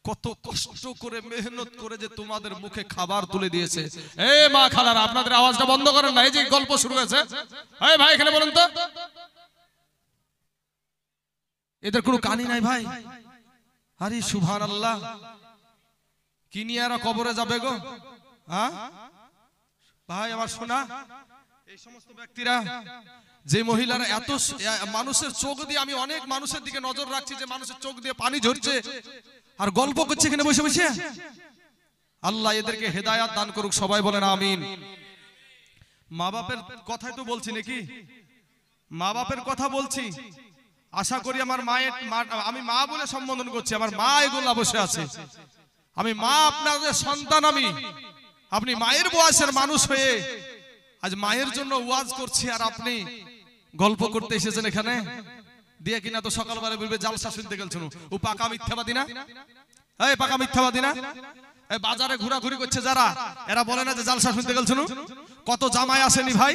S1: কত কষ্ট করে মেহনত করে যে তোমাদের মুখে খাবার তুলে দিয়েছে। এই মা খালারা, আপনাদের আওয়াজটা বন্ধ করেন না, এই যে গল্প শুরু হয়েছে। এই ভাই এখানে বলুন তো, এদের কোনো কানি নাই ভাই? আরে সুবহানাল্লাহ, কি নিয়ে এরা কবরে যাবে গো? হ্যাঁ ভাই আমার শোনা, এই সমস্ত ব্যক্তিরা, যে মহিলারা এত মানুষের চোখ দিয়ে, আমি অনেক মানুষের দিকে নজর রাখছি যে মানুষের চোখ দিয়ে পানি ঝরছে আর গল্প করছে এখানে বসে বসে। আল্লাহ এদেরকে হেদায়াত দান করুক, সবাই বলেন আমিন। মা বাপের কথাই তো বলছি নাকি? মা বাপের কথা বলছি। আশা করি আমার মায়ের, আমি মা বলে সম্বোধন করছি, আমার মা এগুলা বসে আছে। আমি মা, আপনাদের সন্তান আমি। আপনি মায়ের বয়সের মানুষ হয়ে আজ মায়ের জন্য ওয়াজ করছি, আর আপনি গল্প করতে এসেছেন এখানে দিয়ে কিনা তো সকালবেলা বলবে জালসা শুনতে গেছেন। ও পাকা মিথ্যাবাদী না? এই পাকা মিথ্যাবাদী না? এই বাজারে ঘোরাঘুরি করছে যারা, এরা বলে না যে জালসা শুনতে গেছেন? কত জামাই আসেনি ভাই,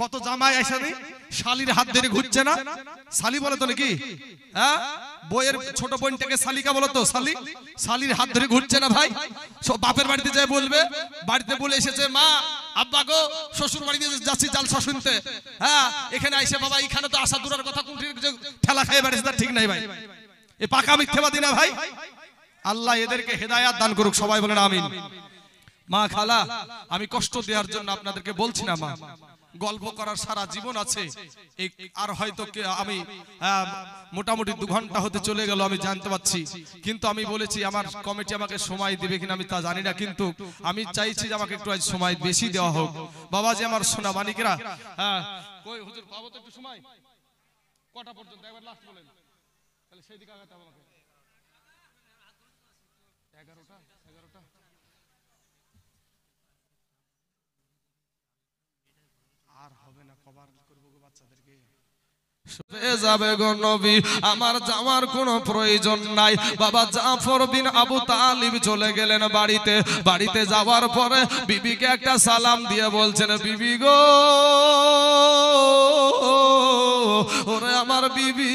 S1: কত জামাই আসেনি, শালির হাত ধরে ঘুরছে না? শালি বলে তো নাকি? হ্যাঁ, বইয়ের ছোট বোনটাকে শালিকা বলো তো, শালি, শালির হাত ধরে ঘুরছে না ভাই? বাপের বাড়িতে যায় বলবে, বাড়িতে বলে এসেছে মা আব্বা গো শ্বশুর বাড়িতে যাচ্ছি জালসা শুনতে। হ্যাঁ, এখানে আইসে বাবা এখানে তো আসা দূরের কথা, কোন ঠেলা খাইয়ে বেড়েছে তার ঠিক নাই ভাই। এ পাকা মিথ্যাবাদী না ভাই? আল্লাহ এদেরকে হেদায়াত দান করুক, সবাই বলেন আমিন। মা খালা, আমি কষ্ট দেওয়ার জন্য আপনাদেরকে বলছি না মা, গল্প করার সারা জীবন আছে। আর হয়তো আমি মোটামুটি 2 ঘন্টা হতে চলে গেল, আমি জানতে পারছি। কিন্তু আমি বলেছি আমার কমিটি আমাকে সময় দিবে কিনা আমি তা জানি না, কিন্তু আমি চাইছি যে আমাকে একটু আজ সময় বেশি দেওয়া হোক। বাবা যে আমার সোনা মানিকেরা, হ্যাঁ কই হুজুর পাবো তো একটু সময়? কটা পর্যন্ত একবার লাস্ট বলেন, তাহলে সেই দিকে আগাতে হবে আমাকে। 11টা আর হবে না, কভার করব গো বাচ্চাদেরকে। যাবে গো নবী, আমার যাওয়ার কোনো প্রয়োজন নাই। বাবা জাফর বিন আবু তালিব চলে গেলেন বাড়িতে। বাড়িতে যাওয়ার পরে বিবিকে একটা সালাম দিয়ে বলছেন, বিবি গো, ওরে আমার বিবি,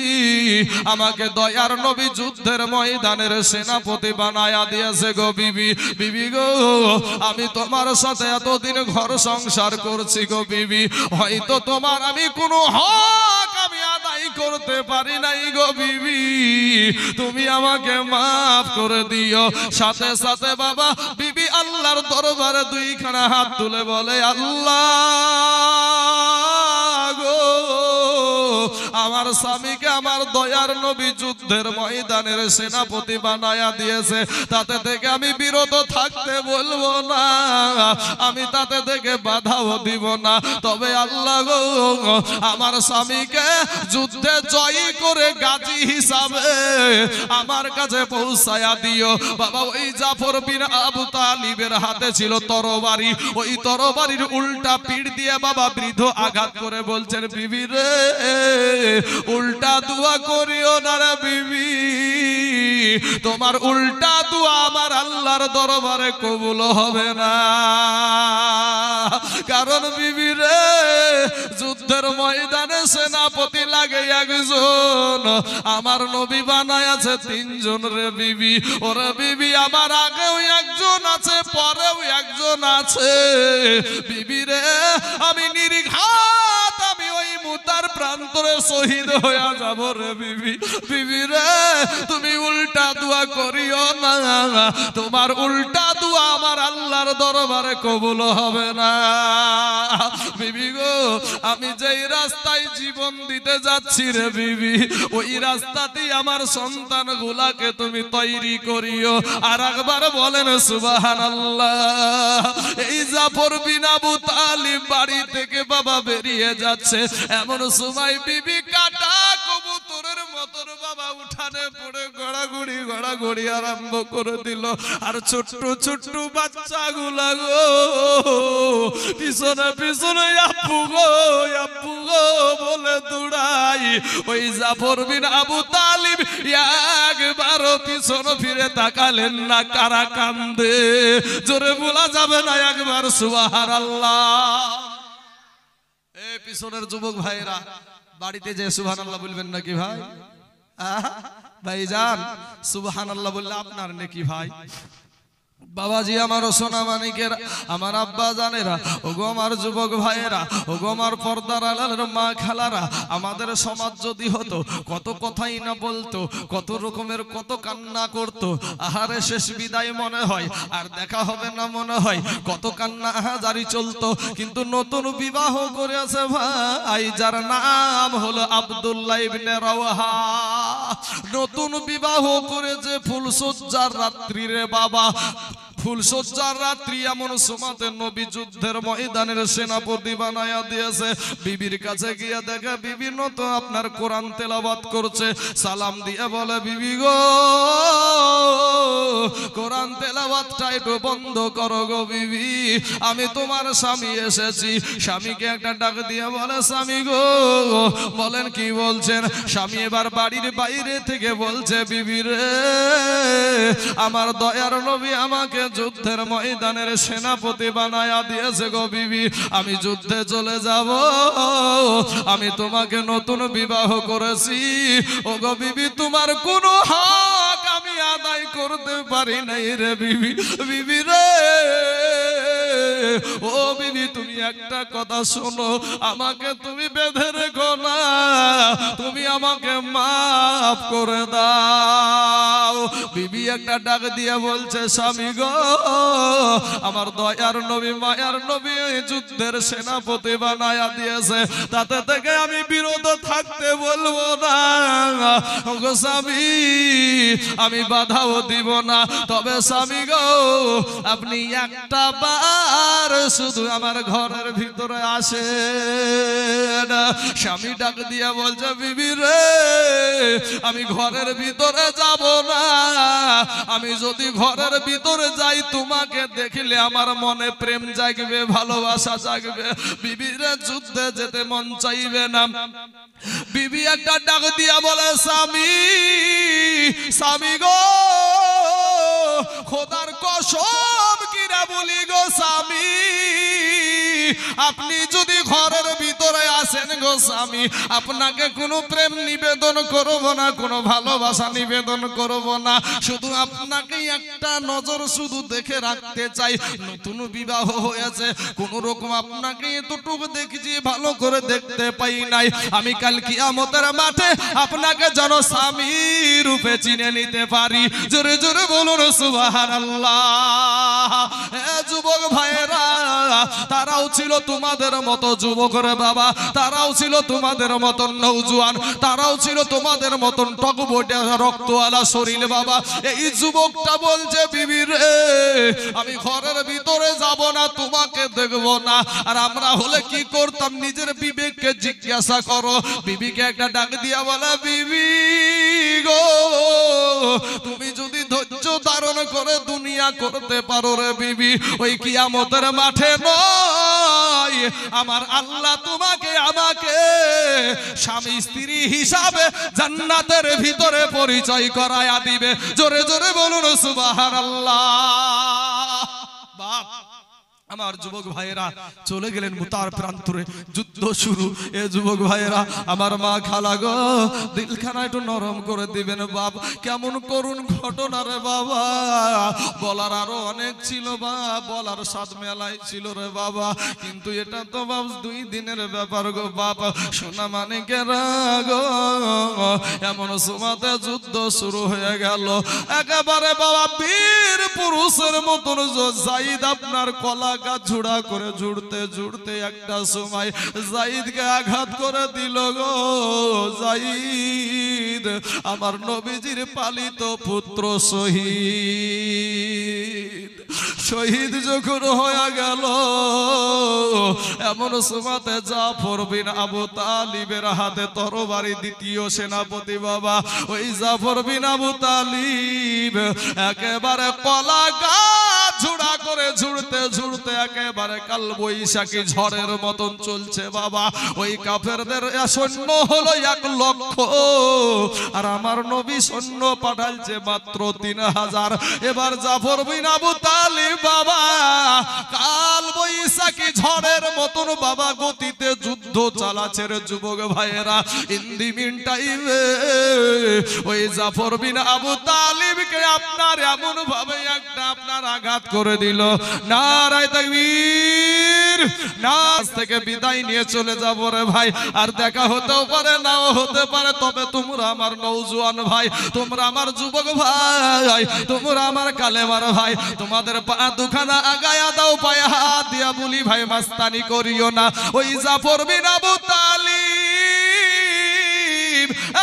S1: আমাকে দয়ার নবী যুদ্ধের ময়দানের সেনাপতি বানায়া দিয়েছে গো বিবি। বিবি গো, আমি তোমার সাথে এতদিন ঘর সংসার করছি গো বিবি, হয়তো তোমার আমি কোনো হক আমি আদায় করতে পারি নাই গো বিবি, তুমি আমাকে মাফ করে দিও। সাথে সাথে বাবা বিবি আল্লাহর দরবারে 2খানা হাত তুলে বলে, আল্লাহ গো, আমার স্বামীকে আমার দয়ার নবী যুদ্ধের ময়দানের সেনাপতি বানায়া দিয়েছে, তাতে থেকে আমি বিরত থাকতে বলবো না, আমি তাতে থেকে বাধাও দিব না। তবে আল্লাহ গো, আমার স্বামীকে যুদ্ধে জয়ী করে গাজী হিসাবে আমার কাছে পৌঁছায়া দিও। বাবা ওই জাফর বিন আবু তালিবের হাতে ছিল তরবারি, ওই তরবারির উল্টা পিঠ দিয়ে বাবা বৃদ্ধ আঘাত করে বলছেন, বিবি রে, উল্টা দোয়া করিও না রে বিবি, তোমার উল্টা দোয়া আমার আল্লাহর দরবারে কবুল হবে না। কারণ বিবি রে, যুদ্ধের ময়দানে সেনাপতি লাগে একজন, আমার নবী বানায় আছে 3 জন রে বিবি। ওরে বিবি, আমার আগেও একজন আছে, পরেও একজন আছে। বিবি রে, আমি নির্ঘাত আমি ওই মুতার প্রান্তরে শহীদ হয়ে যাব রে বিবি। বিবি রে, তুমি উল্টা দোয়া দোয়া করিও না, তোমার উল্টা দোয়া আমার আল্লাহর দরবারে কবুল হবে না। বিবি গো, আমি যেই রাস্তায় জীবন দিতে যাচ্ছি রে বিবি, ওই রাস্তাতেই আমার সন্তানগুলাকে তুমি তৈরি করিও। আর একবার বলেন সুবহানাল্লাহ। এই জাফর বিন আবু তালিব বাড়ি থেকে বাবা বেরিয়ে যাচ্ছে, এমন সময় বিবি কাটা কবুতরের মতন বাবা উঠানে পড়ে গড়াগড়ি আরম্ভ করে দিল। আর ছোট্ট ছোট্ট বাচ্চাগুলা গো পিছনে পিছনে আব্বু গো বলে দৌড়াই। ওই জাফর বিন আবু তালিব একবারও পিছন ফিরে তাকালেন না। কারা কান্দে জোরে বলা যাবে না একবার সুবহানাল্লাহ। এই পিছনের যুবক ভাইরা বাড়িতে যে সুবহানাল্লাহ বলবেন নাকি ভাই? ভাইজান সুবহানাল্লাহ বললে আপনার নাকি ভাই? বাবাজি আমার সোনা মানিকেরা, আমার আব্বা জানেরা, ওগো আমার যুবক ভাইয়েরা, ওগো আমার পর্দার আড়ালের মা খালারা, আমাদের সমাজ যদি হতো কত কথাই না বলতো, কত রকমের কত কান্না করতো। আহারে শেষ বিদায় মনে হয় আর দেখা হবে না মনে হয়, কত কান্না জারি চলতো। কিন্তু নতুন বিবাহ করেছে ভাই, যার নাম হলো আব্দুল্লাহ ইবনে রাওয়াহা। নতুন বিবাহ করেছে ফুলসজ্জার রাত্রি রে বাবা, ফুলসজ্জার রাত্রি। এমন সময়তে নবী যুদ্ধের ময়দানের সেনাপতি বানায়া দিয়েছে। বিবির কাছে গিয়ে দেখে বিবি তো আপনার কোরআন তেলাওয়াত করছে। সালাম দিয়ে বলে, বিবি গো কোরআন তেলাওয়াতটা একটু বন্ধ করো গো বিবি, আমি তোমার স্বামী এসেছি। স্বামীকে একটা ডাক দিয়ে বলে, স্বামী গো। বলেন কি বলছেন? স্বামী এবার বাড়ির বাইরে থেকে বলছে, বিবি রে আমার দয়ার নবী আমাকে যুদ্ধের ময়দানের সেনাপতি বানায়া দিয়েছে গো বিবি, আমি যুদ্ধে চলে যাব। আমি তোমাকে নতুন বিবাহ করেছি ও গো বিবি, তোমার কোনো হক আমি আদায় করতে পারি নাই রে বিবি। বিবি রে ও বিবি, তুমি একটা কথা শোনো, আমাকে তুমি বেঁধে রেখো না, তুমি আমাকে মাফ করে দাও। বিবি একটা ডাক দিয়ে বলছে, স্বামী গো আমার দয়ার নবী মায়ার নবী যুদ্ধের সেনাপতি বানায়া দিয়েছে, তাতে থেকে আমি বিরত থাকতে বলবো না গো স্বামী, আমি বাধাও দিব না। তবে স্বামী গো আপনি একটা বার শুধু আমার ঘরের ভিতরে আসেন। স্বামী ডাক দিয়া বলছে, বিবি রে আমি ঘরের ভিতরে যাব না, আমি যদি ঘরের ভিতরে যাই তোমাকে দেখলে আমার মনে প্রেম জাগবে, ভালোবাসা জাগবে, বিবির যুদ্ধে যেতে মন চাইবে না। বিবি একটা ডাক দিয়া বলে, স্বামী স্বামী গো খোদার কসম কিরা বলি গো স্বামী, আপনি যদি ঘরের ভিতরে আসেন গো স্বামী, আপনাকে কোনো প্রেম নিবেদন করব না, কোনো ভালোবাসা নিবেদন করব না, শুধু আপনাকে একটা নজর শুধু দেখে রাখতে চাই। নতুন বিবাহ হয়েছে, কোন রকম আপনাকে এতটুকু দেখছি, ভালো করে দেখতে পাই নাই। আমি কাল কিয়ামতের মাঠে আপনাকে যেন স্বামী রূপে চিনে নিতে পারি। জোরে জোরে বলুন সুবহানাল্লাহ। যুবক ভাইরা তারাও ছিল তোমাদের মতো যুবক রে বাবা, তারাও ছিল তোমাদের মতন নওজোয়ান, তারাও ছিল তোমাদের মতন টকবটে রক্তওয়ালা শরীর বাবা। এই যুবকটা বলছে, বিবি রে আমি ঘরের ভিতরে যাব না, তোমাকে দেখব না। আর আমরা হলে কি করতাম নিজের বিবেককে জিজ্ঞাসা করো। বিবিকে একটা ডাক দিয়া বলে, বিবি গো তুমি যদি ধৈর্য ধারণ করে দুনিয়া করতে পারো রে বিবি, ওই কিয়ামতের মাঠে নয় আমার আল্লাহ তোমাকে আমাকে স্বামী স্ত্রী হিসাবে জান্নাতের ভিতরে পরিচয় করায়া দিবে। জোরে জোরে বলুন সুবহানাল্লাহ। বাপ আমার যুবক ভাইয়েরা চলে গেলেন মুতার প্রান্তরে, যুদ্ধ শুরু। এ যুবক ভাইয়েরা, আমার মা খালা গো, দিলখানা একটু নরম করে দিবেন বাপ। কেমন করুন ঘটনা রে বাবা, বলার আরো অনেক ছিল বা বলার স্বাদ মেলাই ছিল রে বাবা, কিন্তু এটা তো বাপ 2 দিনের ব্যাপার গো বাপ। সোনা মানিকেরা গো, এমন সময়তে যুদ্ধ শুরু হয়ে গেল। একেবারে বাবা বীর পুরুষের মতন জাইদ আপনার কলা গাছ ঝুড়া করে ঝুড়তে ঝুড়তে একটা সময় জাইদকে আঘাত করে দিল গো। জাইদ আমার নবীজির পালিত পুত্র শহীদ যখন হয়ে গেল, এমন সময়তে জাফর বিন আবু তালিবের হাতে তরবারি, দ্বিতীয় সেনাপতি বাবা। ওই জাফর বিন আবু তালিব একেবারে কলা গাছ ঝুড়া করে ঝুড়তে ঝুড়তে একেবারে কাল বৈশাখী ঝড়ের মতন চলছে বাবা। ওই কাফেরদের সৈন্য হলো 1 লক্ষ, আর আমার নবী সৈন্য পাঠাইছে মাত্র 3000। এবার জাফর বিন আবু তালিব বাবা কাল বৈশাখী ঝড়ের মতন বাবা গতিতে যুদ্ধ চালাচ্ছে রে যুবক ভাইয়েরা। ইন দি মিন টাইমে ওই জাফর বিন আবু তালিবকে আপনার এমন ভাবে একটা আপনার আঘাত করে দিল। নারায়ে তাকবীর। নাচ থেকে বিদায় নিয়ে চলে যাব রে ভাই, আর দেখা হতেও পারে নাও হতে পারে, তবে তোমরা আমার নওজোয়ান ভাই, তোমরা আমার যুবক ভাই, তোমরা আমার কালেমার ভাই, তোমাদের পা দুখানা আগায়া দাও, পায়ে হাত দিয়া বলি ভাই মাস্তানি করিও না। ওই জাফর বিন আবু তালিব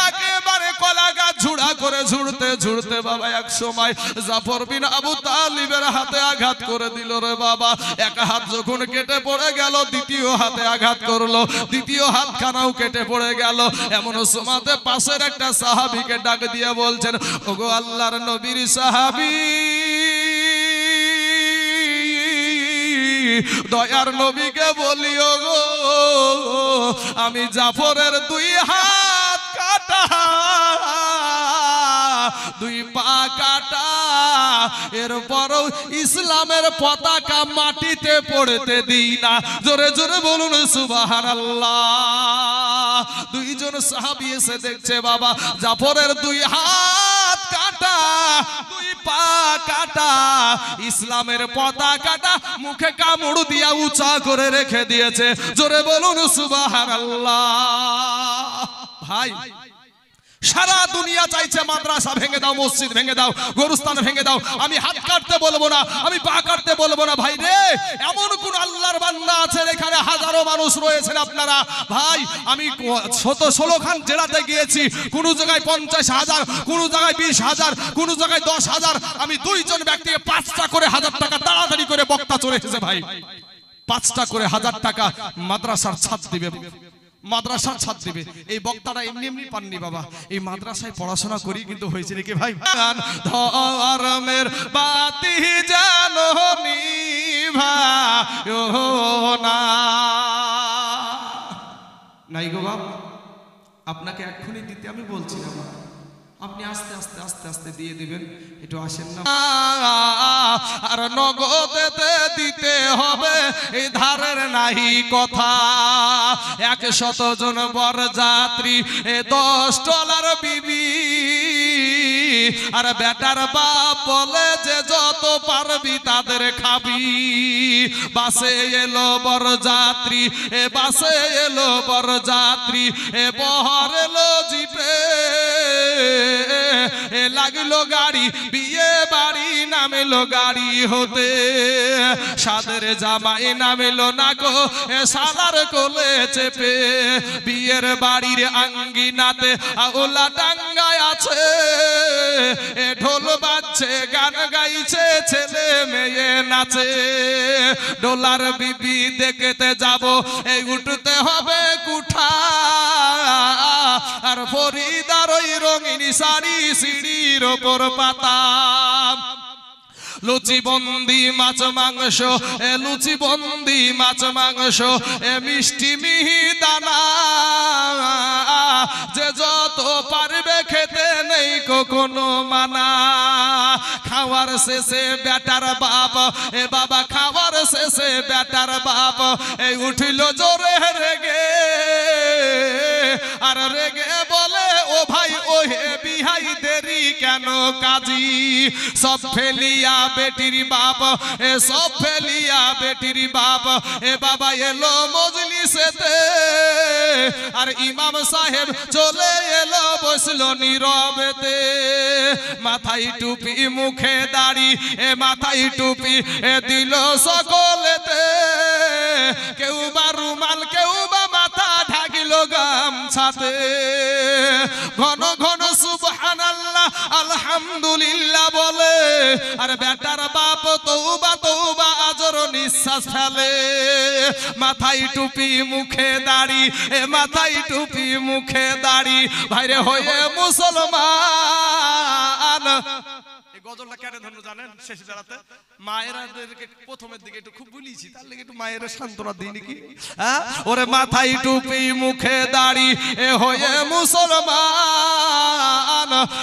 S1: একেবারে কলা গাছ ঝুড়া করে ঝুড়তে ঝুড়তে বাবা এক সময় জাফর বিন আবু তালিবের হাতে আঘাত করে দিল রে বাবা। এক হাত যখন কেটে পড়ে গেল, দ্বিতীয় হাতে আঘাত করলো, দ্বিতীয় হাতখানাও কেটে পড়ে গেল। এমন সময়তে পাশের একটা সাহাবীকে ডাক দিয়ে বলছেন, ওগো আল্লাহর নবীর সাহাবী, দয়ার নবীকে বলিও গো, আমি জাফরের 2 হাত কাটা, 2 পা কাটা, এরপরও ইসলামের পতাকা মাটিতে পড়তে দিই না। জোরে জোরে বলুন সুবহানাল্লাহ। 2 জন সাহাবী এসে দেখছে বাবা জাফরের 2 হাত কাটা, 2 পা কাটা, ইসলামের পতাকাটা মুখে কামড় দিয়া উঁচা করে রেখে দিয়েছে। জোরে বলুন সুবহানাল্লাহ। ভাই সারা দুনিয়া চাইছে মাদ্রাসা ভেঙে দাও, মসজিদ ভেঙে দাও, গোরস্থান ভেঙে দাও, আমি হাত কাটতে বলবো না, আমি পা কাটতে বলবো না। ভাই রে, এমন কোন আল্লাহর বান্দা আছে এখানে? হাজারো মানুষ রয়েছেন আপনারা ভাই। আমি 16 খান জেলাতে গিয়েছি, কোন জায়গায় 50,000, কোন জায়গায় 20,000, কোন জায়গায় 10,000। আমি 2 জন ব্যক্তিকে 5টা করে 1000 টাকা তাড়াতাড়ি করে বক্তা চলে এসেছে ভাই। 5টা করে 1000 টাকা মাদ্রাসার ছাদ দিবে, মাদ্রাসার ছাদ দিবে। এই বক্তাটা এমনি এমনি পাননি বাবা, এই মাদ্রাসায় পড়াশোনা করি কিন্তু হয়েছে নাকি ভাই। ধর্মের বাতি জানো নিভায়ো না, নাই গো বাপ, আপনাকে এক্ষুনি দিতে আমি বলছি না, আপনি আস্তে আস্তে আস্তে আস্তে দিয়ে দিবেন, একটু আসেন না। আর নগদেতে দিতে হবে, এই ধারের নাহি কথা। 100 জন বরযাত্রী, 10 ডলার বিবি, আর বেটার বাপ বলে যে যত পারবি তাদের খাবি। বাসে এলো বরযাত্রী, বাসে এলো বরযাত্রী, বহর এলো জিপে, লাগলো গাড়ি, বিয়ে বাড়ি নামেলো গাড়ি হতে। সাদের জামাই নামেলো না গো সালার কোলে চেপে, বিয়ের বাড়ির আঙ্গিনাতে আওলা টাঙ্গায় আছে, ঢোল বাজছে গান গাইছে ছেলে মেয়ে নাচে। ডলার বিবি দেখতে যাব, এই উঠতে হবে কুঠা, আর ফরিদার ওই রঙিন শাড়ি সিঁড়ির ওপর পাতা। লুচি বন্দি মাছ মাংস, লুচি বন্দি মাছ মাংস, মিষ্টি মিহিদানা, যে যত পারবে খেতে নেই কখনো মানা। খাওয়ার শেষে বেটার বাবা, বাবা খাওয়ার শেষে বেটার বাপ এই উঠিল জোরে রেগে, আর রেগে বলে ও ভাই ও হে বিহাই দেরি কেন কাজী, সব ফেলিয়া বেটির বাপ এ সব ফেলিয়া বেটির বাপ এ বাবা এলো মজলিসেতে, আর ইমাম সাহেব চলে এলো বসলো নীরবেতে, মাথায় টুপি মুখে দাড়ি এ মাথায় টুপি এ দিল সকলেতে, কেউ বা রুমাল কেউ বা মাথা ঢাকিল গামছাতে, ঘন ঘন সুবহানাল্লাহ আলহামদুলিল্লাহ বলে, আর বেটার বাপ তওবা তওবা আজর নিঃশ্বাস ফেলে, মাথায় টুপি মুখে দাড়ি এ মাথায় টুপি মুখে দাড়ি ভাইরে হয়ে মুসলমান। গজলটা কেন ধন্য জানেন? শেষে দাঁড়াতে মায়েরাদেরকে প্রথমের দিকে একটু খুব বলিয়েছি, তার লেগে একটু মায়ের সান্ত্বনা দিই নাকি। ওরে মাথায় টুপি মুখে দাড়ি এ হয়ে মুসলমান,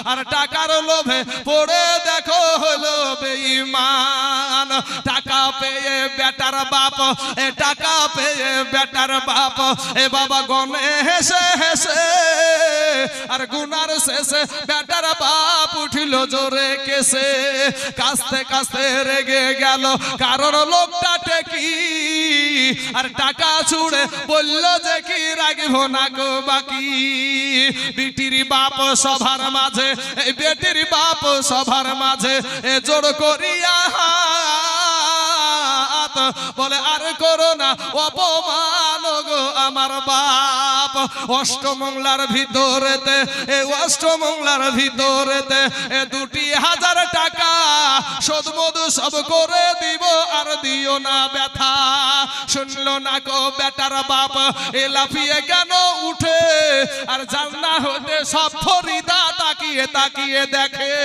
S1: আর টাকার লোভে পড়ে দেখো হলো বেঈমান, টাকা পেয়ে বেটার বাপ এ টাকা পেয়ে বেটার বাপ এ বাবা গনে হেসে হেসে, আর গুনার শেষে বেটার বাপ উঠিল জোরে কেসে, কাস্তে কাস্তে রেগে গেল কারণ লোকটা টেকি, আর টাকা ছুড়ে বলল যে কি রাগিব না গো বাকি, বেটির বাপ সভার মাঝে এই বেটির বাপ সভার মাঝে এ জোড় করিয়া হাত বলে আর করো না অপমান গো আমার বাপ, অষ্টমংলার ভিতরেতে এ অষ্টমংলার ভিতরেতে এ 2000 টাকা শোধ মধু সব করে দিব আর দিও না ব্যথা, শুনলো না গো বেটার বাপ এ লাফিয়ে কেন উঠে, আর জান্না হতে সব ফরিদা তাকিয়ে তাকিয়ে দেখে,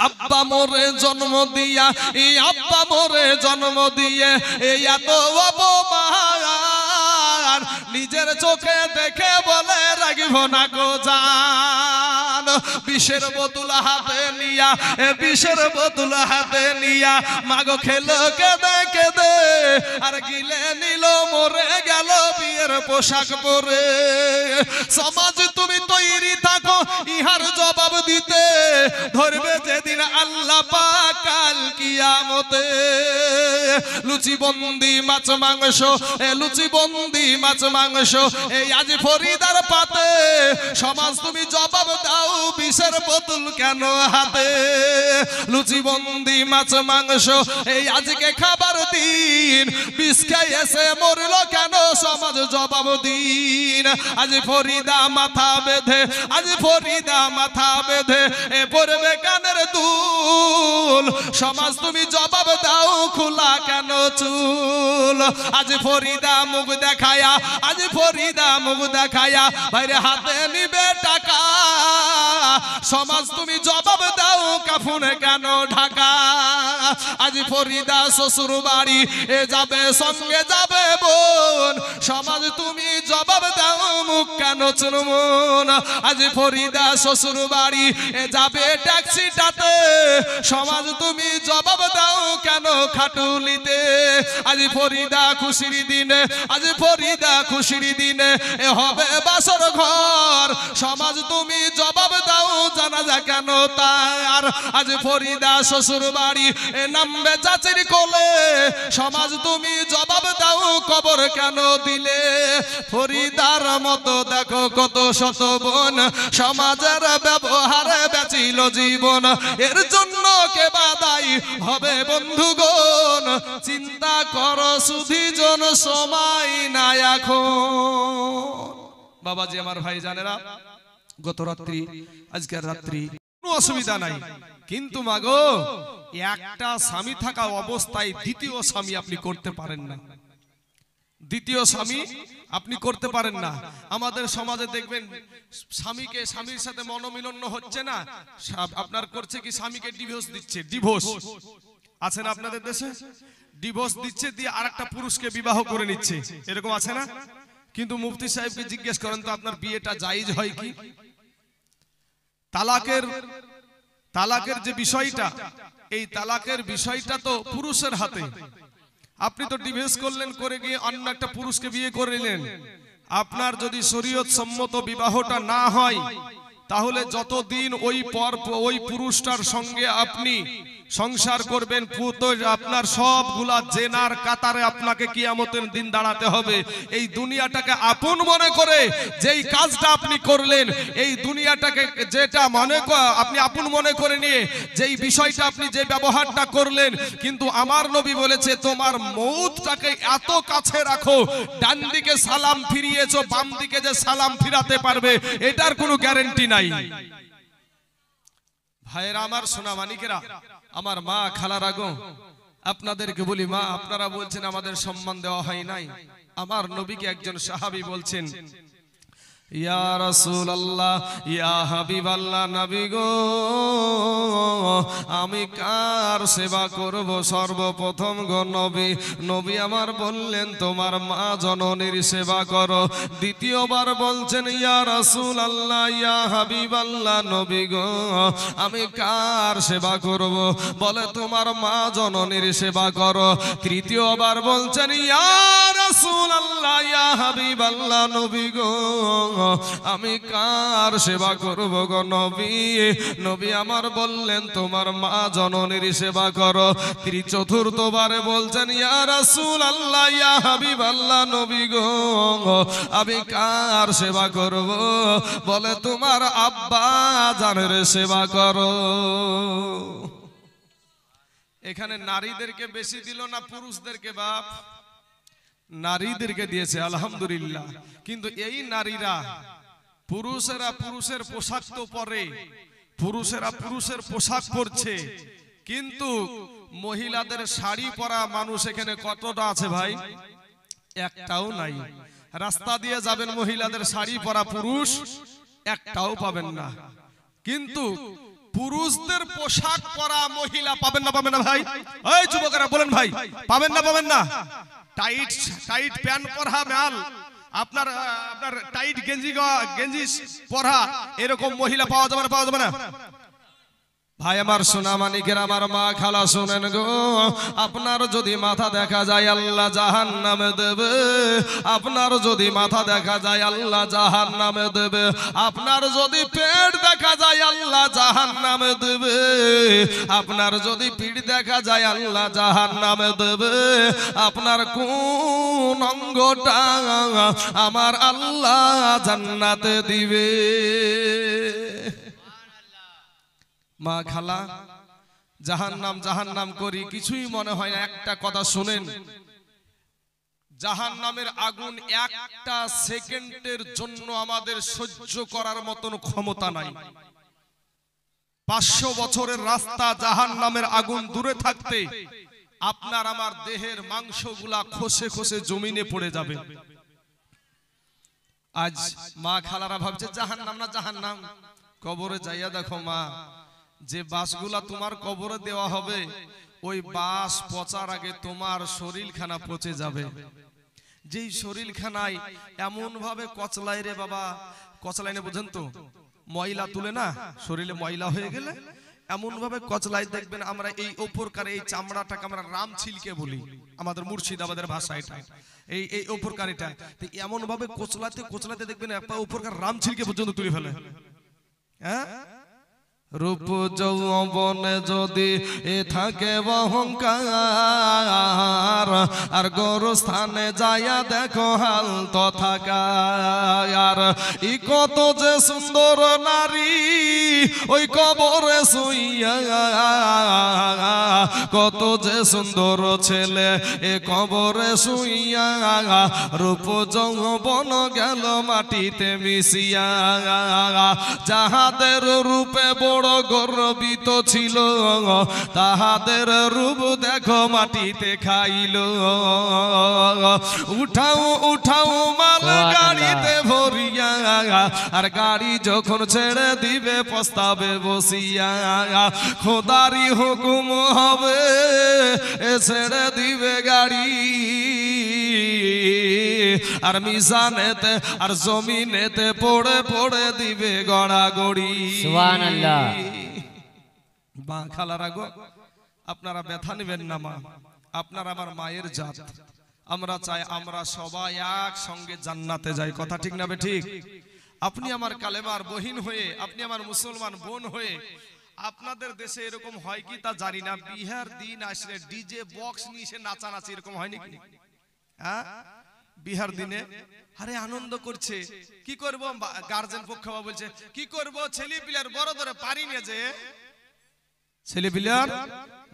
S1: আব্বা মোরে জন্ম দিয়া এই আব্বা মোরে জন্ম দিয়ে এই এত অপমান, নিজের চোখে দেখে বলে রাগিব না গো জান, বিষের বোতল হাতে নিয়া বিষের বোতল হাতে নিয়া মাগো খেলো কেঁদে কেঁদে, আর গিলে নিল মরে গেল বিয়ের পোশাক পরে, সমাজ তুমি তৈরি থাকো ইহার জবাব দিতে, ধরবে যেদিন আল্লাহ পাক কাল কিয়ামতে, লুচি বন্দি মাছ মাংস লুচি বন্দি মাছ মাংস এই আজ ফরিদার পাতে, সমাজ তুমি জবাব দাও বিষের বোতল কেন হাতে, লুচি বন্দি মাছ মাংস এই আজকে খাবার দিন, বিষ খেয়ে এসে মরল কেন সমাজ জবাব দিন, আজ ফরিদা মাথা বেঁধে আজ ফরিদা মাথা বেঁধে এ পড়বে কানের দুল, সমাজ তুমি জবাব দাও খোলা কেন চুল, আজ ফরিদা মুখ দেখায়া আজ ফরিদা মুখ দেখায়া বাইরে হাতে নিবে টাকা, সমাজ তুমি জবাব দাও কাফনে কেন ঢাকা, আজ ফরিদা শ্বশুর বাড়ি এ যাবে সঙ্গে যাবে বোন, সমাজ তুমি জবাব দাও মুখ কেন চুনমুন, আজ ফরিদা শ্বশুর বাড়ি এ যাবে ট্যাক্সিটাতে, সমাজ তুমি জবাব দাও কেন খাটুলিতে, আজ ফরিদা খুশির দিনে আজ ফরিদা খুশির দিনে এ হবে বাসর ঘর, সমাজ তুমি জবাব দাও জানাজা কেন তার, আজ ফরিদা শ্বশুর বাড়ি এ নামবে চাচির কোলে, সমাজ তুমি জবাব দাও কবর কেন দিলে, ফরিদার মতো দেখো কত শত বোন সমাজের ব্যবহারে বেচিল জীবন, এর জন্য কে বাদাই হবে বন্ধুগণ, চিন্তা করো সুধী জন সময় না এখন। বাবাজি আমার ভাই জানেরা, গত রাত্রি আজকের রাত্রি কোনো অসুবিধা নাই, কিন্তু মাগো একটা স্বামী থাকা অবস্থায় দ্বিতীয় স্বামী আপনি করতে পারেন না, দ্বিতীয় স্বামী আপনি করতে পারেন না। আমাদের সমাজে দেখবেন স্বামীকে স্বামীর সাথে মনোমিলন হচ্ছে না, আপনার করছে কি স্বামীকে ডিভোর্স দিচ্ছে, ডিভোর্স আছে না আপনাদের দেশে, ডিভোর্স দিচ্ছে দিয়ে আরেকটা পুরুষকে বিবাহ করে নিচ্ছে, এরকম আছে না? কিন্তু মুফতি সাহেবকে জিজ্ঞেস করেন তো আপনার বিয়েটা জায়েজ হয় কি? তালাকের তালাকের যে বিষয়টা, এই তালাকের বিষয়টা তো পুরুষের হাতে। আপনি তো ডিভোর্স করলেন, করে গিয়ে অন্য একটা পুরুষকে বিয়ে করে নিলেন। আপনার যদি শরীয়ত সম্মত বিবাহটা না হয়, তাহলে যতদিন ওই পুরুষটার সঙ্গে আপনি সংসার করবেন, আপনার সবগুলা জেনার কাতারে আপনাকে কিয়ামতের দিন দাঁড়াতে হবে। এই দুনিয়াটাকে আপন মনে করে যেই কাজটা আপনি করলেন, এই দুনিয়াটাকে যেটা আপনি আপন মনে করে নিয়ে যেই বিষয়টা আপনি যে ব্যবহারটা করলেন, কিন্তু আমার নবী বলেছে তোমার মউতটাকে এত কাছে রাখো, ডান দিকে সালাম ফিরিয়েছো, বাম দিকে যে সালাম ফিরাতে পারবে এটার কোনো গ্যারান্টি নাই। ভাইরা আমার, সোনা মানিকেরা, আমার মা খালারা গো, আপনাদেরকে বলি মা, আপনারা বলছেন আমাদের সম্মান দেওয়া হয় নাই। আমার নবীকে একজন সাহাবী বলছেন, ইয়া রাসূলুল্লাহ, ইয়া হাবিবাল্লাহ, নবী গো আমি কার সেবা করব সর্বপ্রথম গো নবী? নবী আমার বললেন তোমার মা জননীর সেবা করো। দ্বিতীয়বার বলছেন ইয়া রাসূলুল্লাহ, ইয়া হাবিবাল্লাহ, নবী গো আমি কার সেবা করব? বলে তোমার মা জননীর সেবা করো। তৃতীয়বার বলছেন ইয়া রাসূলুল্লাহ, ইয়া হাবিবাল্লাহ, নবী গো আমি কার সেবা করব গো নবী? নবী আমার বললেন তোমার মা জননীর সেবা করো। চতুর্থবারে বলছেন ইয়া রাসূলুল্লাহ, ইয়া হাবিবাল্লাহ, নবী গো আমি কার সেবা করব? বলে তোমার আব্বা জানের সেবা করো। এখানে নারীদেরকে বেশি দিল না পুরুষদেরকে? বাপ নারীদেরকে দিয়েছে, আলহামদুলিল্লাহ। কিন্তু এই নারীরা, পুরুষেরা পুরুষের পোশাক তো পরে, পুরুষেরা পুরুষের পোশাক পরছে, কিন্তু মহিলাদের শাড়ি পরা মানুষ এখানে কতটা আছে ভাই? একটাও নাই। রাস্তা দিয়ে যাবেন, মহিলাদের শাড়ি পরা পুরুষ একটাও পাবেন না। কিন্তু পুরুষদের পোশাক পরা মহিলা পাবেন না? পাবেন না ভাই? এই যুবকেরা বলেন ভাই, পাবেন না? পাবেন না? টাইট টাইট প্যান্ট পরা মাল, আপনার টাইট গেঞ্জি পরা এরকম মহিলা পাওয়া যাবে না? পাওয়া যাবে না? ভাই আমার, সোনা মানিকের আমার মা খালা শুনেন গো, আপনার যদি মাথা দেখা যায় আল্লাহ জাহান্নামে দেবে। আপনার যদি মাথা দেখা যায় আল্লাহ জাহান্নামে দেবে। আপনার যদি পেট দেখা যায় আল্লাহ জাহান্নামে দেবে। আপনার যদি পিঠ দেখা যায় আল্লাহ জাহান্নামে দেবে। আপনার কোন অঙ্গটা আমার আল্লাহ জান্নাতে দিবে? মা খালা, জাহান্নাম জাহান্নাম করি কিছুই মনে হয় না। একটা কথা শুনেন, জাহান্নামের আগুন একটা সেকেন্ডের জন্য আমাদের সহ্য করার মতন ক্ষমতা নাই। 500 বছরের রাস্তা জাহান্নামের আগুন দূরে থাকতে আপনার আমার দেহের মাংসগুলা খসে খসে জমিনে পড়ে যাবে। আজ মা খালারা ভাবছে জাহান্নাম না জাহান্নাম। কবরে যাইয়া দেখো মা, যে বাসগুলা তোমার কবরে দেওয়া হবে, ওই বাস পচার আগে তোমার শরীরখানা পচে যাবে। যেই শরীরখানায় এমন ভাবে কচলাই রে বাবা, কচলাই না বুঝেন তো, ময়লা তুলে না, শরীরে ময়লা হয়ে গেলে এমন ভাবে কচলাই দেখবেন। আমরা এই ওপরকার এই চামড়াটাকে আমরা রাম ছিলকে বলি, আমাদের মুর্শিদাবাদের ভাষা এটা। এই ওপরকারিটা এমন ভাবে কোচলাতে কোচলাতে দেখবেন একটা ওপরকার রাম ছিলকে পর্যন্ত তুলে ফেলে। হ্যাঁ, রূপ যৌবনে যদি থাকে অহংকার, আর গোরস্থানে যাইয়া দেখো হাল তথাকার। ই কত যে সুন্দর নারী ওই কবরে শুইয়া, কত যে সুন্দর ছেলে এ কবরে শুইয়া। রূপ যৌবন গেল মাটিতে মিশিয়া, যাহাদের রূপে বড় গর্বিত ছিল, তাহাদের রূপ দেখো মাটিতে খাইল। উঠাও উঠাও মাল গাড়িতে ভরিয়া, আর গাড়ি যখন ছেড়ে দিবে পস্তাবে বসিয়া। খোদারি হুকুম হবে এ ছেড়ে দিবে গাড়ি, আর মিজানেতে আর জমিনেতে পড়ে পড়ে দিবে গড়াগড়ি। সুবহানাল্লাহ। মা খালারা গো, আপনারা ব্যথা নেবেন না মা, আপনারা আমার মায়ের জাত। আমরা চাই আমরা সবাই একসঙ্গে জান্নাতে যাই, কথা ঠিক না ঠিক? আপনি আমার কালেমার বহিন হয়ে, আপনি আমার মুসলমান বোন হয়ে, আপনাদের দেশে এরকম হয় কি তা জানি না, বিহার দিন আসলে ডিজে বক্স নিয়ে এসে নাচানাচি এরকম হয় নাকি? হ্যাঁ, বিহার দিনে আরে আনন্দ করছে, কি করব? গার্জেন পক্ষ বলছে কি করব, ছেলে পিলার বড় ধরে পারি না, যে ছেলে পিলার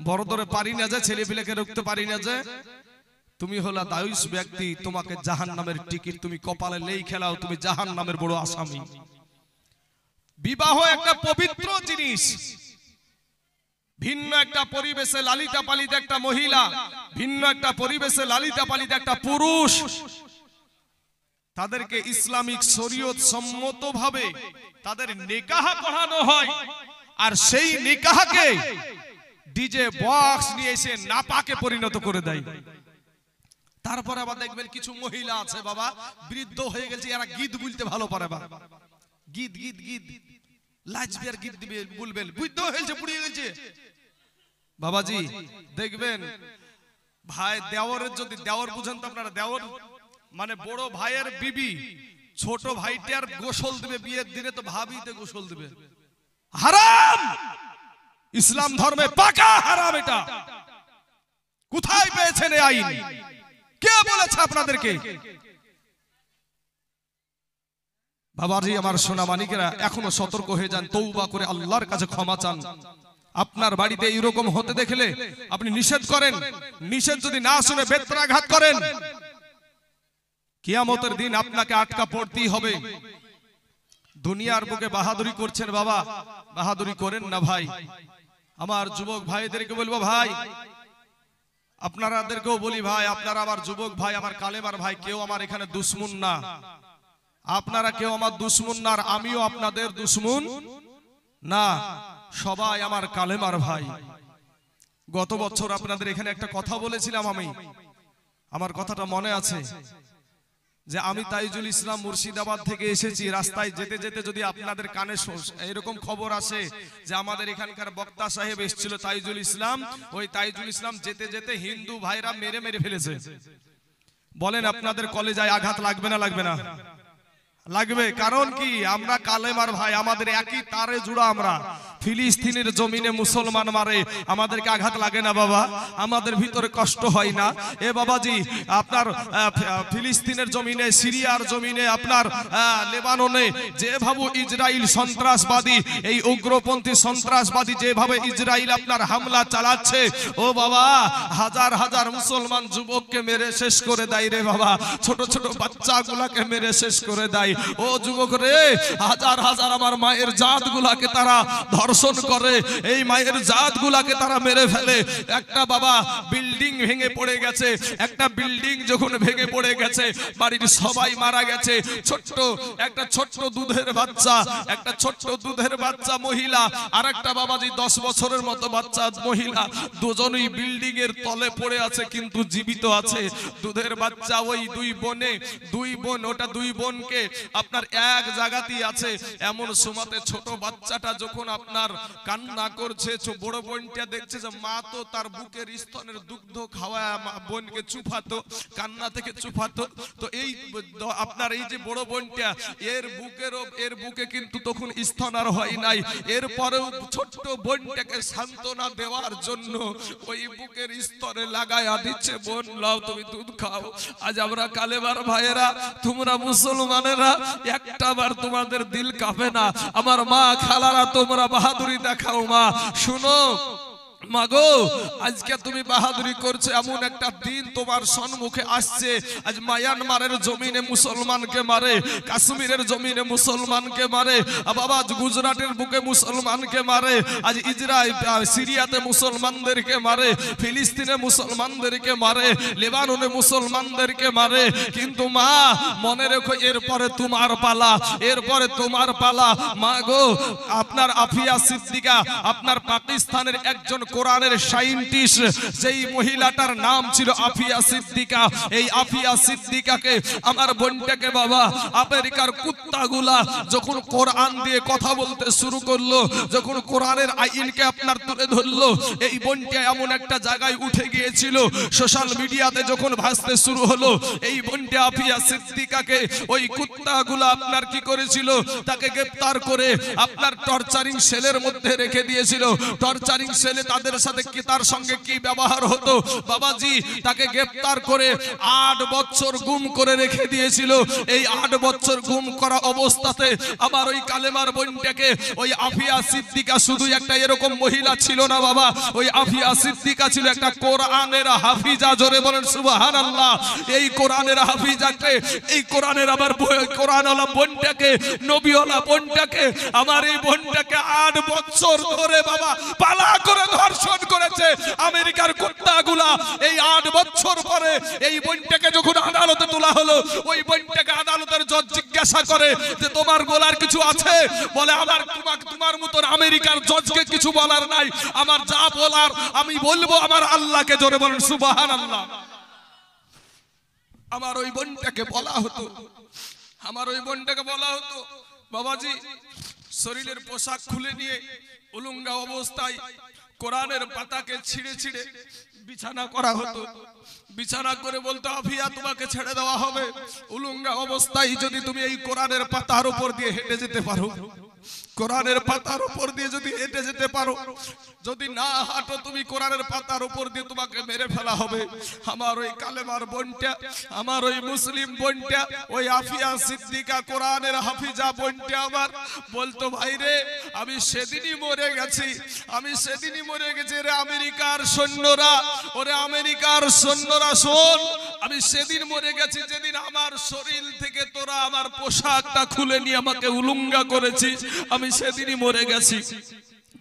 S1: বড় ধরে পারি না, যে ছেলে পিলাকে রুখতে পারি না, যে তুমি হলা দায়ুস ব্যক্তি, তোমাকে জাহান্নামের টিকিট তুমি কপালে লেই খেলাও, তুমি জাহান্নামের বড় আসামি। বিবাহ একটা পবিত্র জিনিস, ভিন্ন একটা পরিবেশে লালিতা পালিত একটা মহিলা, ভিন্ন একটা পরিবেশে লালিতা পালিত একটা পুরুষ, তাদেরকে ইসলামিক শরীয়ত সম্মতভাবে তাদের নিকাহ পড়ানো হয়, আর সেই নিকাহকে ডিজে বক্স নিয়ে এসে নাপাকে পরিণত করে দেয়। তারপরে আবার দেখবেন কিছু মহিলা আছে বাবা, বৃদ্ধ হয়ে গেছে, এরা গীত বলতে ভালো পারে, গীত গীত গীত লাজবে আর গীত দিবে বলবেন, বৃদ্ধ হয়েছে, পুড়িয়ে গেছে বাবাজি। দেখবেন ভাই দেওরের, যদি দেওর বুঝেন তো আপনারা, দেওর মানে বড় ভাইয়ের বিবি ছোট ভাইটার গোসল দিবে বিয়ের দিনে, তো ভাবিতে গোসল দিবে, হারাম, ইসলাম ধর্মে পাকা হারাম। এটা কোথায় পেয়েছেন এই আইন? কে বলেছে আপনাদেরকে? বাবাজি আমার সোনা মানিকেরা, এখনো সতর্ক হয়ে যান, তওবা করে আল্লাহর কাছে ক্ষমা চান। আপনার বাড়িতে এরকম হতে দেখলে আপনি নিষেধ করেন, নিষেধ যদি না শুনে বেত্রাঘাত করেন, কিয়ামতের দিন আপনাকে আটকা পড়তেই হবে। দুনিয়ার বুকে বাহাদুরি করছেন বাবা, বাহাদুরি করেন না ভাই। আমার যুবক ভাইদেরকে বলবো, ভাই আপনারাদেরকেও বলি, ভাই আপনারা আমার যুবক ভাই, আমার কালেমার ভাই, কেউ আমার এখানে দুশ্মন না, আপনারা কেউ আমার দুশ্মন না, আর আমিও আপনাদের দুশ্মন না, সবাই আমার কালেমার ভাই। গত বছর আপনাদের এখানে একটা কথা বলেছিলাম আমি, আমার কথাটা মনে আছে, যে আমি তাইজুল ইসলাম মুর্শিদাবাদ থেকে এসেছি। রাস্তায় যেতে যেতে যদি আপনাদের কানে এরকম খবর আসে যে আমাদের এখানকার বক্তা সাহেব এসেছিল তাইজুল ইসলাম, ওই তাইজুল ইসলাম যেতে যেতে হিন্দু ভাইরা মেরে মেরে ফেলেছে, বলেন আপনাদের কলেজায় আঘাত লাগবে না? লাগবে না? লাগবে। কারণ কি? আমরা কালেমার ভাই, আমাদের একই তারে জুড়া। আমরা ফিলিস্তিনের জমিনে মুসলমান মারে, আমাদেরকে আঘাত লাগে না বাবা? আমাদের ভিতরে কষ্ট হয় না? এ বাবাজি, আপনার ফিলিস্তিনের জমিনে, সিরিয়ার জমিনে, আপনার লেবাননে যেভাবে ইসরায়েল সন্ত্রাসবাদী, এই উগ্রপন্থী সন্ত্রাসবাদী যেভাবে ইসরায়েল আপনার হামলা চালাচ্ছে, ও বাবা, হাজার হাজার মুসলমান যুবককে মেরে শেষ করে দেয় রে বাবা, ছোট ছোট বাচ্চাগুলাকে মেরে শেষ করে দেয়। ও যুবক রে, হাজার হাজার আমার মায়ের জাতগুলাকে তারা ধর্ষণ করে, এই মায়ের জাতগুলাকে তারা মেরে ফেলে। একটা বাবা বিল্ডিং ভেঙে পড়ে গেছে, একটা বিল্ডিং যখন ভেঙে পড়ে গেছে, বাড়ির সবাই মারা গেছে, একটা ছোট্ট দুধের বাচ্চা, একটা ছোট্ট দুধের বাচ্চা মহিলা, আর একটা বাবাজি 10 বছরের মতো বাচ্চা মহিলা, দুজনই বিল্ডিং এর তলে পড়ে আছে কিন্তু জীবিত আছে। দুধের বাচ্চা, ওই দুই বোন, ওটা দুই বোনকে আপনার এক জায়গাতেই আছে। এমন সময়তে ছোট বাচ্চাটা যখন আপনার কান্না করছে, বড় বোনটা দেখছে যে মা তো তার বুকের স্তনের দুগ্ধ খাওয়ায় বোনকে চুপাতো, কান্না থেকে চুপাতো। তো এই আপনার এই যে বড় বোনটা, এর বুকে কিন্তু তখন স্তন আর হয় নাই। এরপরেও ছোট্ট বোনটাকে সান্ত্বনা দেওয়ার জন্য ওই বুকের স্তরে লাগায়া দিচ্ছে, বোন লাও তুমি দুধ খাও। আজ আমরা কালেমার ভাইয়েরা, তোমরা মুসলমানেরা, একটা বার তোমাদের দিল কাঁপে না? আমার মা খালারা, তোমরা বাহাদুরি দেখাও। মা শুনো, মাগো, আজকে তুমি বাহাদুরি করছো, এমন একটা দিন তোমার সম্মুখে আসছে। আজ মায়ানমারের জমিনে মুসলমানকে মারে, কাশ্মীরের জমিনে মুসলমানকে মারে, বাবা গুজরাটের বুকে মুসলমানকে মারে, আজ ইসরায়েল সিরিয়াতে মুসলমানদেরকে মারে, ফিলিস্তিনে মুসলমানদেরকে মারে, লেবাননে মুসলমানদেরকে মারে। কিন্তু মা মনে রেখো, এরপরে তোমার পালা, এরপরে তোমার পালা। মা গো, আপনার আফিয়া সিদ্দিকা, আপনার পাকিস্তানের একজন কোরআনের সায়েন্টিস্ট, যেই মহিলাটার নাম ছিল আফিয়া সিদ্দিকা, এই আফিয়া সিদ্দিকাকে আমার বোনটাকে বাবা আমেরিকার কুত্তাগুলা যখন কোরআন দিয়ে কথা বলতে শুরু করলো, যখন কোরআনের আইনকে আপনার তুলে ধরলো, এই বোনটা এমন একটা জায়গায় উঠে গিয়েছিল, সোশ্যাল মিডিয়াতে যখন ভাসতে শুরু হলো, এই বোনটা আফিয়া সিদ্দিকাকে ওই কুত্তাগুলা আপনার কি করেছিল, তাকে গ্রেফতার করে আপনার টর্চারিং সেলের মধ্যে রেখে দিয়েছিল। টর্চারিং সেলে তাদের সাথে কি তার সঙ্গে কি ব্যবহার হতো বাবাজি, তাকে গ্রেফতার করে 8 বছর গুম করে রেখে দিয়েছিল। এই 8 বছর গুম করা অবস্থাতে আমার ওই কালেমার বোনটাকে ওই আফিয়া সিদ্দিকা শুধু একটা এরকম মহিলা ছিল না বাবা, ওই আফিয়া সিদ্দিকা ছিল একটা কোরআনের হাফিজা। জোরে বলেন সুবহানাল্লাহ। এই কোরআনের হাফিজাকে, এই কোরআনের আমার কোরআনওয়ালা বোনটাকে, নবীওয়ালা বোনটাকে, আমার এই বোনটাকে 8 বছর ধরে বাবা পালা করে ধর্ষণ করেছে আমেরিকার কুত্তাগুলা। এই 8 বছর পরে এই বোনটাকে যখন আদালতে তোলা হলো, ওই বোনটাকে আদালতের জজ জিজ্ঞাসা করে যে তোমার বলার কিছু আছে? বলে আমার তোমার মতন আমেরিকার জজকে কিছু বলার নাই, আমার যা বলার আমি বলবো আমার আল্লাহকে। জোরে বলেন সুবহানাল্লাহ। আমার ওই বোনটাকে বলা হতো, আমার ওই বোনটাকে বলা হতো বাবাজি শরীরের পোশাক খুলে নিয়ে উলঙ্গা অবস্থায় কোরআনের পাতাকে ছিঁড়ে ছিঁড়ে বিছানা করা হতো। বিছানা করে বলতো আফিয়া তোমাকে ছেড়ে দেওয়া হবে উলঙ্গা অবস্থায় যদি তুমি এই কোরআনের পাতার উপর দিয়ে হেঁটে যেতে পারো, কোরআনের পাতার উপর দিয়ে যদি হেঁটে যেতে পারো, যদি না হাঁটো তুমি কোরআনের পাতার উপর দিয়ে তোমাকে মেরে ফেলা হবে। আমার ওই কালেমার বোনটা, আমার ওই মুসলিম বোনটা, ওই আফিয়া সিদ্দিকা কোরআনের হাফিজা বোনটা আমার বলতো ভাই রে আমি সেদিনই মরে গেছি, আমি সেদিনই মরে গেছি রে আমেরিকার সৈন্যরা, ওরে আমেরিকার সৈন্যরা শোন, আমি সেদিন মরে গেছি যেদিন আমার শরীর থেকে তোরা আমার পোশাকটা খুলে নিয়ে আমাকে উলঙ্গা করেছিস, আমি সেদিনই মরে গেছি।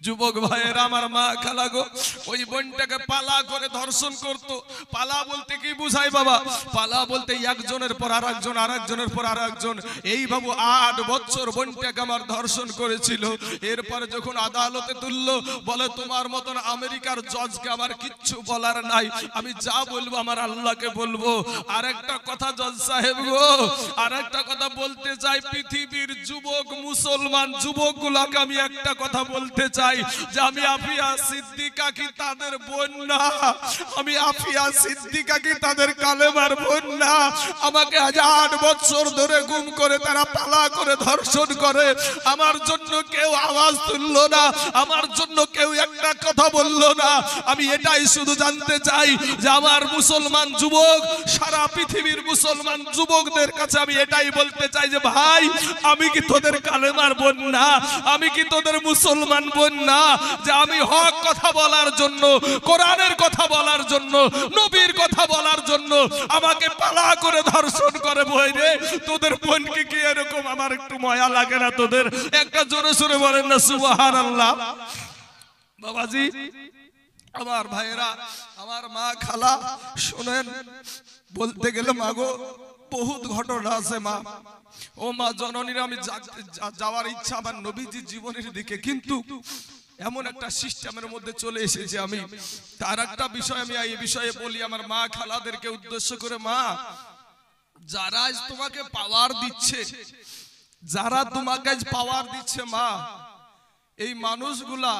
S1: যুবক ভাইয়েরা আমার মা খালা গো, ওই বোনটাকে পালা করে ধর্ষণ করত। পালা বলতে কি বুঝায় বাবা? পালা বলতে একজনের পর আরেকজন, আরেকজনের পর আরেকজন, এই বাবু 8 বছর বোনটাকে আমার ধর্ষণ করেছিল। এরপরে যখন আদালতে তুললো, বলে তোমার মতন আমেরিকার জজকে আমার কিচ্ছু বলার নাই, আমি যা বলবো আমার আল্লাহকে বলবো। আর একটা কথা জজ সাহেব গো, আর একটা কথা বলতে চাই, পৃথিবীর যুবক মুসলমান যুবকগুলোকে আমি একটা কথা বলতে চাই যে আমি আফিয়া সিদ্দিকা কি তাদের বোন না? আমি আফিয়া সিদ্দিকা কি তাদের কালেমার বোন না? আমাকে 8 বছর ধরে গুম করে তারা পালা করে ধর্ষণ করে, আমার জন্য কেউ আওয়াজ তুললো না, আমার জন্য কেউ একটা কথা বললো না। আমি এটাই শুধু জানতে চাই যে আমার মুসলমান যুবক, সারা পৃথিবীর মুসলমান যুবকদের কাছে আমি এটাই বলতে চাই যে ভাই আমি কি তোদের কালেমার বোন না? আমি কি তোদের মুসলমান বোন না? যে আমি হক কথা বলার জন্য, কোরআনের কথা বলার জন্য, নবীর কথা বলার জন্য আমাকে পালা করে ধর্ষণ করে বই রে, তোদের বোনকে কি এরকম আমার একটু মায়া লাগে না তোদের? একটা জোরে সোরে বলেন না সুবহানাল্লাহ। বাবাজি আমার ভাইয়েরা, আমার মা খালা শুনেন, বলতে গেলে মাগো বহুত ঘটনা আছে মা। ও মা জননীরা, আমি যাওয়ার ইচ্ছা আমার নবীজির জীবনের দিকে, কিন্তু এমন একটা সিস্টেমের মধ্যে চলে এসেছে আমি। তার একটা বিষয় আমি এই বিষয়ে বলি আমার মা খালাদেরকে উদ্দেশ্য করে, মা যারা আজ তোমাকে পাওয়ার দিচ্ছে, যারা তোমাকে আজ পাওয়ার দিচ্ছে মা, এই মানুষগুলা,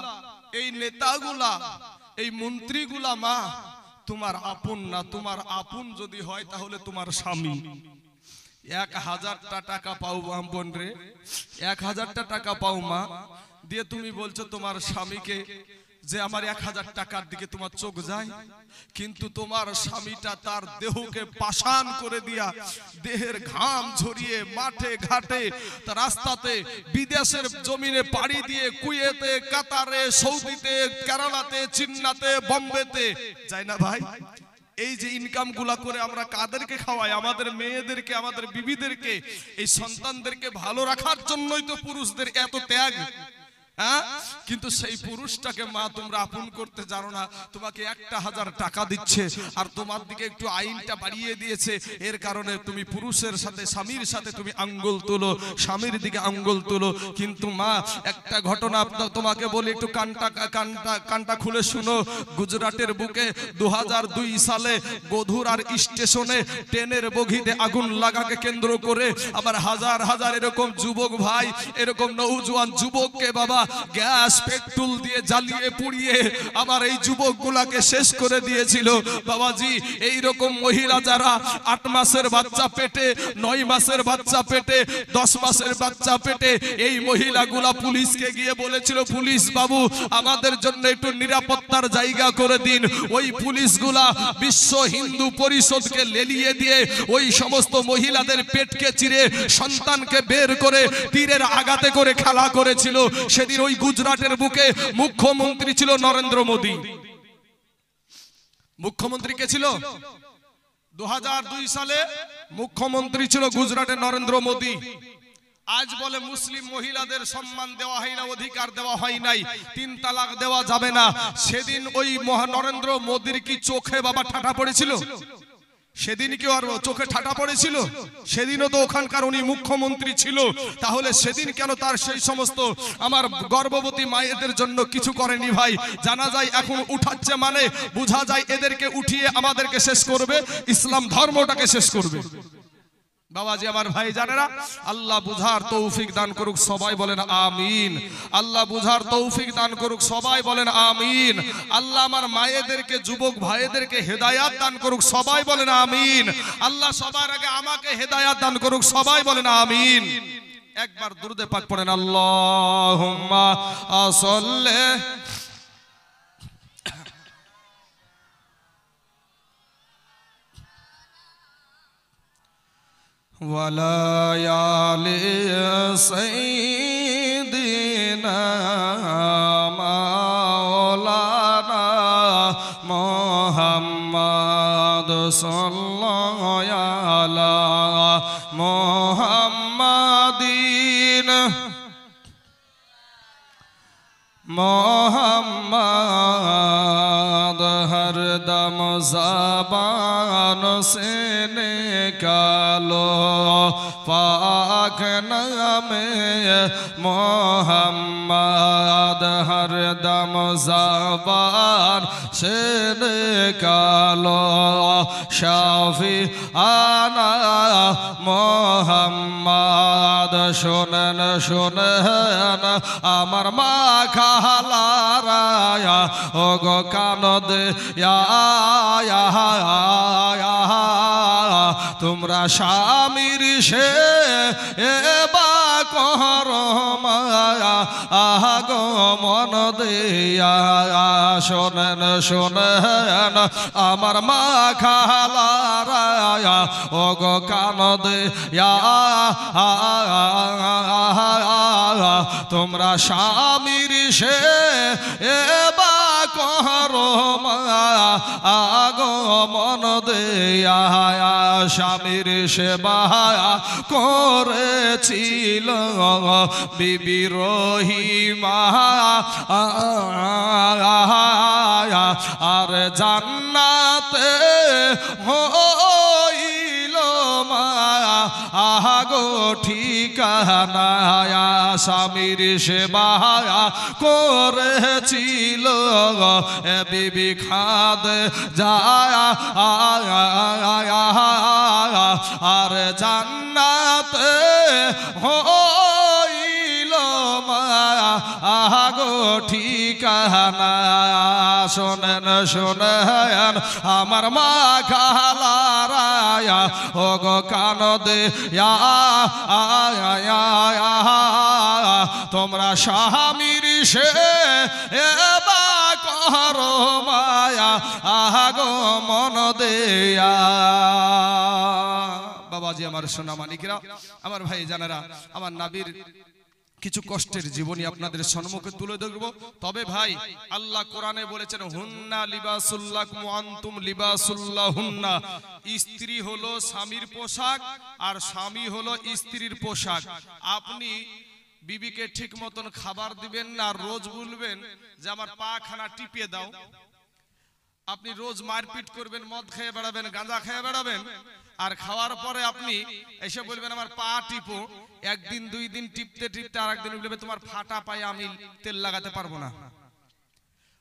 S1: এই নেতাগুলা, এই মন্ত্রীগুলা মা তোমার আপন না। তোমার আপন যদি হয় তাহলে তোমার স্বামী। 1000টা টাকা পাও বোন রে, 1000টা টাকা পাও মা, দিয়ে তুমি বলছো তোমার স্বামীকে যে আমার 1000 টাকার দিকে তোমার চোখ যায়, কিন্তু তোমার স্বামীটা তার দেহকে পাষাণ করে দিয়া, দেহের ঘাম ঝরিয়ে মাঠে ঘাটে রাস্তাতে বিদেশের জমিনে পাড়ি দিয়ে কুয়েতে, কাতারে, সৌদিতে, কেরালাতে, চিন্নাতে, বোম্বেতে যায় না ভাই? এই যে ইনকাম গুলা করে আমরা কাদেরকে খাওয়াই? আমাদের মেয়েদেরকে, আমাদের বিবিদেরকে, এই সন্তানদেরকে ভালো রাখার জন্যই তো পুরুষদের এত ত্যাগ। হ্যাঁ, কিন্তু সেই পুরুষটাকে মা তোমরা আপন করতে জানো না। তোমাকে 1000 টাকা দিচ্ছে আর তোমার দিকে একটু আইনটা বাড়িয়ে দিয়েছে, এর কারণে তুমি পুরুষের সাথে স্বামীর সাথে তুমি আঙ্গুল তোলো, স্বামীর দিকে আঙ্গুল তোলো। কিন্তু মা একটা ঘটনা তোমাকে বলি, একটু কানটা খুলে শুনো। গুজরাটের বুকে 2002 সালে গোধুরার স্টেশনে ট্রেনের বগিতে আগুন লাগাকে কেন্দ্র করে আবার হাজার হাজার এরকম যুবক ভাই, এরকম নৌজওয়ান যুবককে বাবা গ্যাস পেট্রোল দিয়ে জ্বালিয়ে পুড়িয়ে আবার এই যুবকগুলাকে শেষ করে দিয়েছিল। বাবাজি, এই রকম মহিলা যারা 8 মাসের বাচ্চা পেটে, 9 মাসের বাচ্চা পেটে, 10 মাসের বাচ্চা পেটে, এই মহিলাগুলা পুলিশকে গিয়ে বলেছিল, পুলিশ বাবু আমাদের জন্য একটু নিরাপত্তার জায়গা করে দিন। ওই পুলিশগুলা বিশ্ব হিন্দু পরিষদকে লেলিয়ে দিয়ে ওই সমস্ত মহিলাদের পেটকে চিরে সন্তানকে বের করে তীরের আঘাতে করে খেলা করেছিল। সেদিন ওই গুজরাটের বুকে মুখ্যমন্ত্রী ছিল নরেন্দ্র মোদী। মুখ্যমন্ত্রী কে ছিল? 2002 সালে মুখ্যমন্ত্রী ছিল গুজরাটের নরেন্দ্র মোদী। আজ বলে মুসলিম মহিলাদের সম্মান দেওয়া হয় না, অধিকার দেওয়া হয় নাই, 3 তালাক দেওয়া যাবে না। সেদিন ওই নরেন্দ্র মোদীর কি চোখে বাবা ঠাটা পড়েছিল? সেদিন কি আর চোখে ঠাটা পড়েছিল? সেদিনও তো ওখানকার উনি মুখ্যমন্ত্রী ছিল। তাহলে সেদিন কেন তার সেই সমস্ত আমার গর্ভবতী মায়েদের জন্য কিছু করেনি? ভাই, জানা যায় এখন উঠাচ্ছে মানে বোঝা যায় এদেরকে উঠিয়ে আমাদেরকে শেষ করবে, ইসলাম ধর্মটাকে শেষ করবে। বাবাজি আমার ভাই জানেরা, আল্লাহ বুঝার তৌফিক দান করুক, সবাই বলেন আমিন। আল্লাহ বুঝার তৌফিক দান করুক, সবাই বলেন আমিন। আল্লাহ আমার মায়েদেরকে, যুবক ভাইদেরকে হেদায়াত দান করুক, সবাই বলেন আমিন। আল্লাহ সবার আগে আমাকে হেদায়াত দান করুক, সবাই বলেন আমিন। একবার দুরূদে পাক পড়েন, আল্লাহুম্মা সাল্লি ওয়ালায়ালি সাইয়্যিদিনা মাওলানা মুহাম্মদ সাল্লাল্লাহু আলা মুহাম্মাদিন मोहम्मद हर दम ज़बान से निकालो पाक नामे मोहम्मद हर दम ज़बान से निकालो शाफी आना मोहम्मद शुनन शुनन अमर मा खालाराया ओ गो कानद या तुमरा शामिर शे एबा कहरो माया आगो मन दिया शोनेन शोनेन अमर मा खालाराया ओ गो कानद या तुमरा शामिर शे एबा कहरो माया आगो मन दिया স্বামীর সেবায়া করেছিল বিবি রহিমা আর জান্নাতে হইল মায়া আহাগো ঠিকানা স্বামীর সেবায়া করেছিল বিবি খাদ যায় আর জান্নাতে হইল মায়া আহাগো ঠিকানা শোনেন শোনেন আমার মা খালারায়া ও গো কানদে তোমরা স্বামীর সে এবা করো মায়া আহাগো মন দেয়া। বাবাজি আমার সোনা মানিকরা, আমার ভাই জানেরা, আমার নাবির কিছু কষ্টের জীবনী আপনাদের সম্মুখে তুলে ধরব। তবে ভাই আল্লাহ কোরআনে বলেছেন হুন্না লিবাসুল্লাকুম ওয়া আনতুম লিবাসুল্লাহুন্না, স্ত্রী হলো স্বামীর পোশাক আর স্বামী হলো স্ত্রীর পোশাক। আপনি বিবিকে ঠিক মতন খাবার দিবেন না, রোজ বলবেন যে আমার পা খানা টিপিয়ে দাও। আপনি রোজ মারপিট করবেন, মদ খেয়ে বেড়াবেন, গাঁজা খেয়ে বেড়াবেন, আর খাওয়ার পরে আপনি এসে বলবেন আমার পা টিপো। একদিন দুই দিন টিপতে টিপতে আর একদিন বলবে তোমার ফাটা পায়ে আমি তেল লাগাতে পারবো না।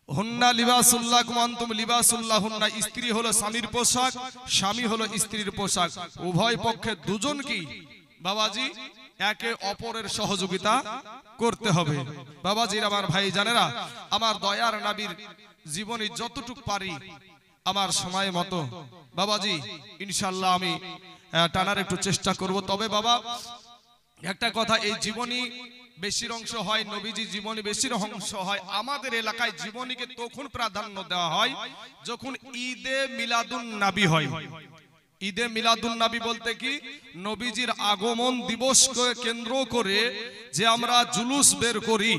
S1: হুন্না লিবাসুল্লাহ কুমান্তুম লিবাসুল্লাহ হুন্না, স্ত্রী হলো স্বামীর পোশাক, স্বামী হলো স্ত্রীর পোশাক। উভয় পক্ষে দুজন কি বাবাজি একে অপরের সহযোগিতা করতে হবে। বাবাজির আমার ভাই জানেরা, আমার দয়ার নবীর জীবনী যতটুকু পারি আমার সময় মতো বাবাজি ইনশাআল্লাহ আমি টানার একটু চেষ্টা করব। তবে বাবা একটা কথা, এই জীবনী বেশির অংশ হয়, নবীজি জীবনী বেশির অংশ হয় আমাদের এলাকায় জীবনীকে তখন প্রাধান্য দেওয়া হয় যখন ঈদে মিলাদুন নবী হয়। ঈদে মিলাদুন নবী বলতে কি, নবীজির আগমন দিবসকে কেন্দ্র করে যে আমরা জুলুস বের করি,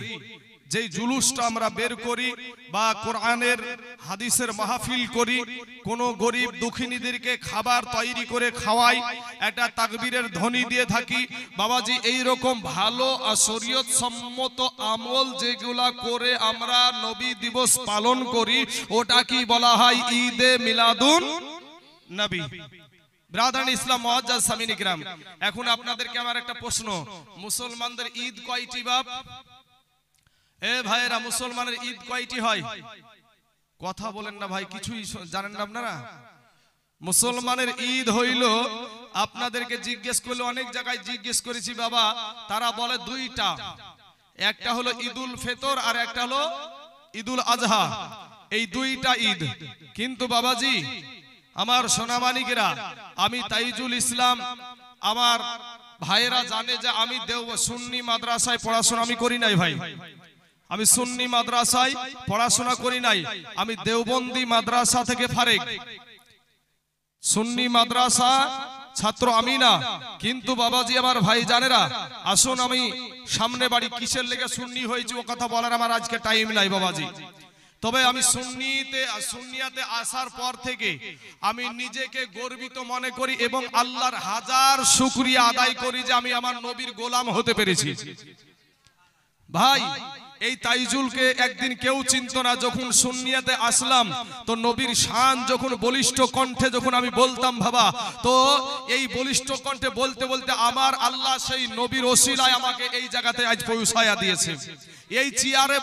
S1: যেই জুলুসটা আমরা বের করি বা কোরআনের হাদিসের মাহফিল করি, কোন গরিব দুঃখিনীদেরকে খাবার তৈরি করে খাওয়াই, একটা তাকবীরের ধ্বনি দিয়ে থাকি বাবাজি, এই রকম ভালো আর শরীয়ত সম্মত আমল যেগুলা করে আমরা নবী দিবস পালন করি, ওটা কি বলা হয় ঈদে মিলাদুন নবী। ব্রাদার ইসলাম মুআজ্জাজ সামিন ইকরাম, এখন আপনাদেরকে আমার একটা প্রশ্ন, মুসলমানদের ঈদ কয়টি বাপ? এ ভাইরা, মুসলমানের ঈদ কয়টি হয়? কথা বলেন না ভাই, কিছুই জানেন না আপনারা। মুসলমানের ঈদ হইল, আপনাদেরকে জিজ্ঞেস করলে অনেক জায়গায় জিজ্ঞেস করেছি বাবা, তারা বলে দুইটা, একটা হলো ঈদুল ফিতর আর একটা হলো ঈদুল আজহা, এই দুইটা ঈদ। কিন্তু বাবাজি আমার সোনামানিকেরা, আমি তাইজুল ইসলাম, আমার ভাইরা জানে যে আমি সুন্নি মাদ্রাসায় পড়াশোনা আমি করি নাই ভাই, আমি সুন্নি মাদ্রাসায় পড়াশোনা করি নাই, আমি দেওবন্দি মাদ্রাসা থেকে ফারেক, সুন্নি মাদ্রাসা ছাত্র আমি না। কিন্তু বাবাজি আমার ভাই জানেরা, আসুন আমি সামনে বাড়ি কিসের লেগে সুন্নি হয়েছি ও কথা বলার আমার আজকে টাইম নাই বাবাজি। তবে আমি সুন্নিয়াতে আসার পর থেকে আমি নিজেকে গর্বিত মনে করি এবং আল্লাহর হাজার শুকরিয়া আদায় করি যে আমি আমার নবীর গোলাম হতে পেরেছি। ভাই এই তাইজুলকে একদিন কেউ চিনতো না, যখন সুন্নিয়াতে আসলাম তো নবীর শান যখন বলিষ্ঠ কণ্ঠে যখন আমি বলতাম বাবা, তো এই বলিষ্ঠ কণ্ঠে বলতে বলতে আমার আল্লাহ সেই নবীর ওসিলায় আমাকে এই জায়গাতে আজ পৌঁছায়া দিয়েছে। এই চেয়ারে